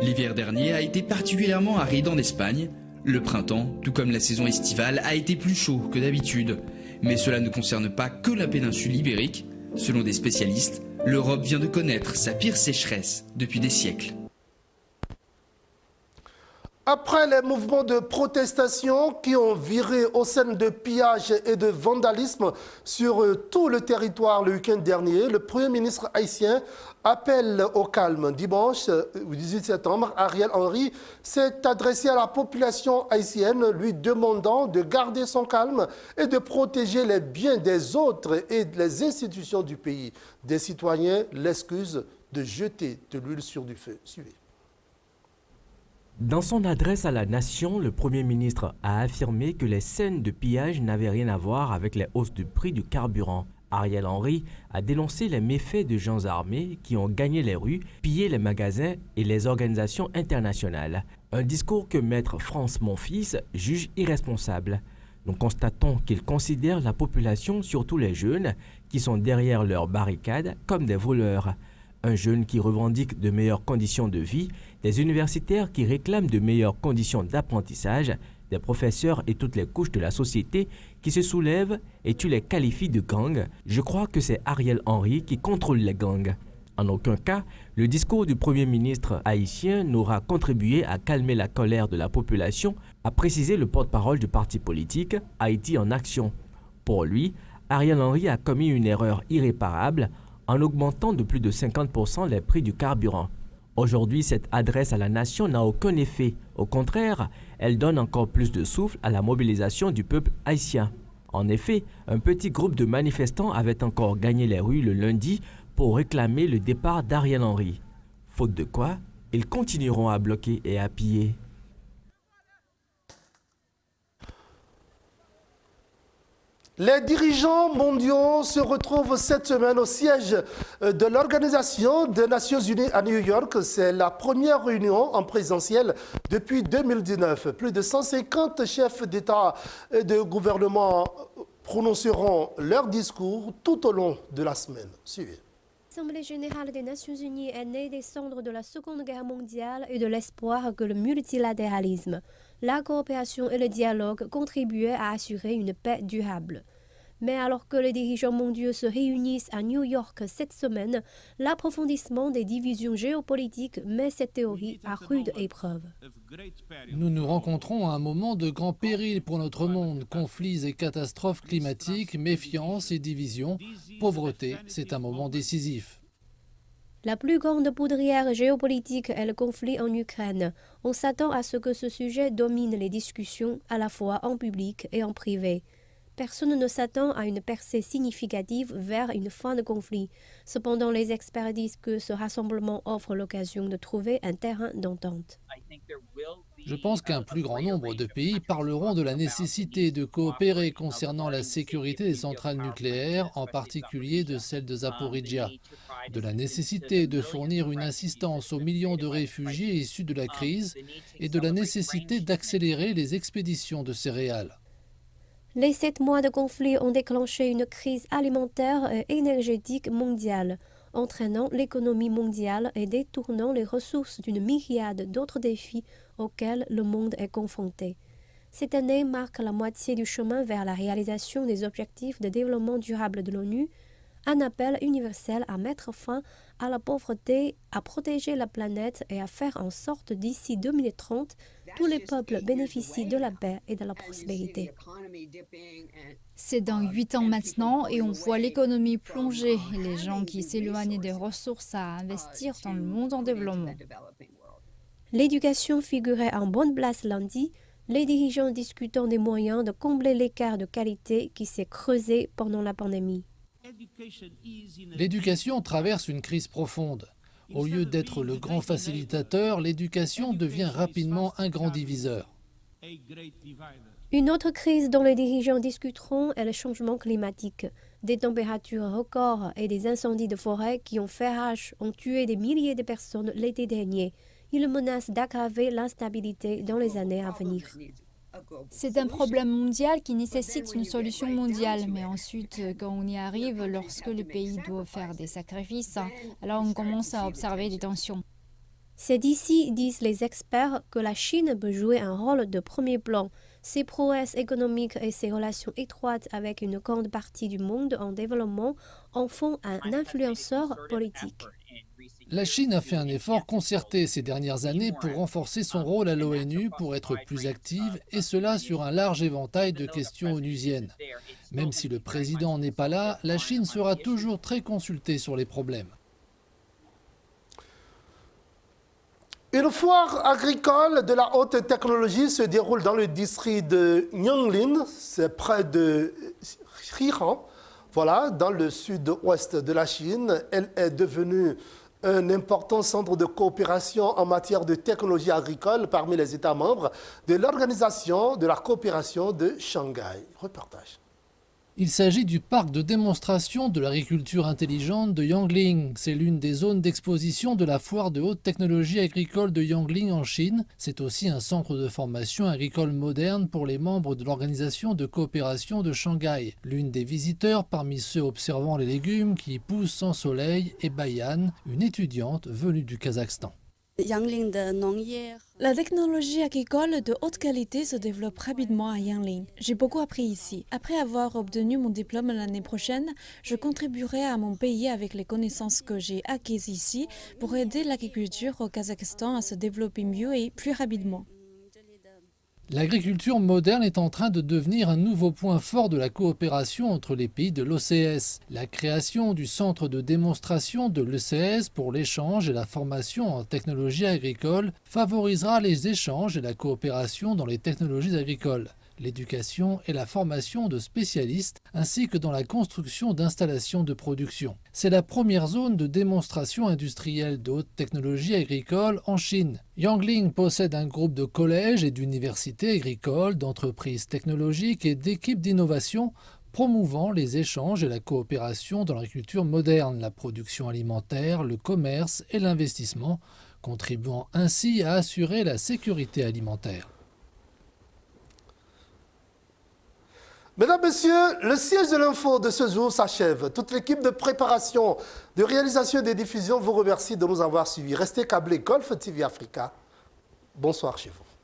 L'hiver dernier a été particulièrement aride en Espagne. Le printemps, tout comme la saison estivale, a été plus chaud que d'habitude. Mais cela ne concerne pas que la péninsule ibérique. Selon des spécialistes, l'Europe vient de connaître sa pire sécheresse depuis des siècles. Après les mouvements de protestation qui ont viré aux scènes de pillage et de vandalisme sur tout le territoire le week-end dernier, le Premier ministre haïtien appelle au calme. Dimanche 18 septembre, Ariel Henry s'est adressé à la population haïtienne lui demandant de garder son calme et de protéger les biens des autres et les institutions du pays. Des citoyens l'excusent de jeter de l'huile sur du feu. Suivez. Dans son adresse à la nation, le Premier ministre a affirmé que les scènes de pillage n'avaient rien à voir avec les hausses du prix du carburant. Ariel Henry a dénoncé les méfaits de gens armés qui ont gagné les rues, pillé les magasins et les organisations internationales. Un discours que Maître France Monfils juge irresponsable. Nous constatons qu'il considère la population, surtout les jeunes, qui sont derrière leurs barricades, comme des voleurs. Un jeune qui revendique de meilleures conditions de vie, des universitaires qui réclament de meilleures conditions d'apprentissage, des professeurs et toutes les couches de la société qui se soulèvent et tu les qualifies de gangs. Je crois que c'est Ariel Henry qui contrôle les gangs. En aucun cas, le discours du Premier ministre haïtien n'aura contribué à calmer la colère de la population, a précisé le porte-parole du parti politique Haïti en Action. Pour lui, Ariel Henry a commis une erreur irréparable en augmentant de plus de 50% les prix du carburant. Aujourd'hui, cette adresse à la nation n'a aucun effet. Au contraire, elle donne encore plus de souffle à la mobilisation du peuple haïtien. En effet, un petit groupe de manifestants avait encore gagné les rues le lundi pour réclamer le départ d'Ariel Henry. Faute de quoi, ils continueront à bloquer et à piller. Les dirigeants mondiaux se retrouvent cette semaine au siège de l'Organisation des Nations Unies à New York. C'est la première réunion en présentiel depuis 2019. Plus de 150 chefs d'État et de gouvernement prononceront leur discours tout au long de la semaine. Suivez. L'Assemblée générale des Nations Unies est née des cendres de la Seconde Guerre mondiale et de l'espoir que le multilatéralisme, la coopération et le dialogue contribuaient à assurer une paix durable. Mais alors que les dirigeants mondiaux se réunissent à New York cette semaine, l'approfondissement des divisions géopolitiques met cette théorie à rude épreuve. Nous nous rencontrons à un moment de grand péril pour notre monde. Conflits et catastrophes climatiques, méfiance et divisions, pauvreté, c'est un moment décisif. La plus grande poudrière géopolitique est le conflit en Ukraine. On s'attend à ce que ce sujet domine les discussions, à la fois en public et en privé. Personne ne s'attend à une percée significative vers une fin de conflit. Cependant, les experts disent que ce rassemblement offre l'occasion de trouver un terrain d'entente. Je pense qu'un plus grand nombre de pays parleront de la nécessité de coopérer concernant la sécurité des centrales nucléaires, en particulier de celle de Zaporizhzhia, de la nécessité de fournir une assistance aux millions de réfugiés issus de la crise et de la nécessité d'accélérer les expéditions de céréales. Les 7 mois de conflit ont déclenché une crise alimentaire et énergétique mondiale, entraînant l'économie mondiale et détournant les ressources d'une myriade d'autres défis auxquels le monde est confronté. Cette année marque la moitié du chemin vers la réalisation des objectifs de développement durable de l'ONU, un appel universel à mettre fin à la pauvreté, à protéger la planète et à faire en sorte d'ici 2030, tous les peuples bénéficient de la paix et de la prospérité. C'est dans 8 ans maintenant et on voit l'économie plonger et les gens qui s'éloignent des ressources à investir dans le monde en développement. L'éducation figurait en bonne place lundi, les dirigeants discutant des moyens de combler l'écart de qualité qui s'est creusé pendant la pandémie. L'éducation traverse une crise profonde. Au lieu d'être le grand facilitateur, l'éducation devient rapidement un grand diviseur. Une autre crise dont les dirigeants discuteront est le changement climatique. Des températures records et des incendies de forêt qui ont fait rage ont tué des milliers de personnes l'été dernier. Ils menacent d'aggraver l'instabilité dans les années à venir. C'est un problème mondial qui nécessite une solution mondiale. Mais ensuite, quand on y arrive, lorsque les pays doivent faire des sacrifices, alors on commence à observer des tensions. C'est d'ici, disent les experts, que la Chine peut jouer un rôle de premier plan. Ses prouesses économiques et ses relations étroites avec une grande partie du monde en développement en font un influenceur politique. La Chine a fait un effort concerté ces dernières années pour renforcer son rôle à l'ONU, pour être plus active, et cela sur un large éventail de questions onusiennes. Même si le président n'est pas là, la Chine sera toujours très consultée sur les problèmes. Une foire agricole de la haute technologie se déroule dans le district de Yonglin, c'est près de Shihan, voilà, dans le sud-ouest de la Chine. Elle est devenue un important centre de coopération en matière de technologie agricole parmi les États membres de l'Organisation de la coopération de Shanghai. Reportage. Il s'agit du parc de démonstration de l'agriculture intelligente de Yangling. C'est l'une des zones d'exposition de la foire de haute technologie agricole de Yangling en Chine. C'est aussi un centre de formation agricole moderne pour les membres de l'Organisation de coopération de Shanghai. L'une des visiteurs parmi ceux observant les légumes qui poussent sans soleil est Bayan, une étudiante venue du Kazakhstan. La technologie agricole de haute qualité se développe rapidement à Yangling. J'ai beaucoup appris ici. Après avoir obtenu mon diplôme l'année prochaine, je contribuerai à mon pays avec les connaissances que j'ai acquises ici pour aider l'agriculture au Kazakhstan à se développer mieux et plus rapidement. L'agriculture moderne est en train de devenir un nouveau point fort de la coopération entre les pays de l'OCS. La création du centre de démonstration de l'OCS pour l'échange et la formation en technologie agricole favorisera les échanges et la coopération dans les technologies agricoles, l'éducation et la formation de spécialistes, ainsi que dans la construction d'installations de production. C'est la première zone de démonstration industrielle de haute technologie agricole en Chine. Yangling possède un groupe de collèges et d'universités agricoles, d'entreprises technologiques et d'équipes d'innovation promouvant les échanges et la coopération dans l'agriculture moderne, la production alimentaire, le commerce et l'investissement, contribuant ainsi à assurer la sécurité alimentaire. Mesdames, Messieurs, le siège de l'info de ce jour s'achève. Toute l'équipe de préparation, de réalisation et de diffusion vous remercie de nous avoir suivis. Restez câblés Golf TV Africa. Bonsoir chez vous.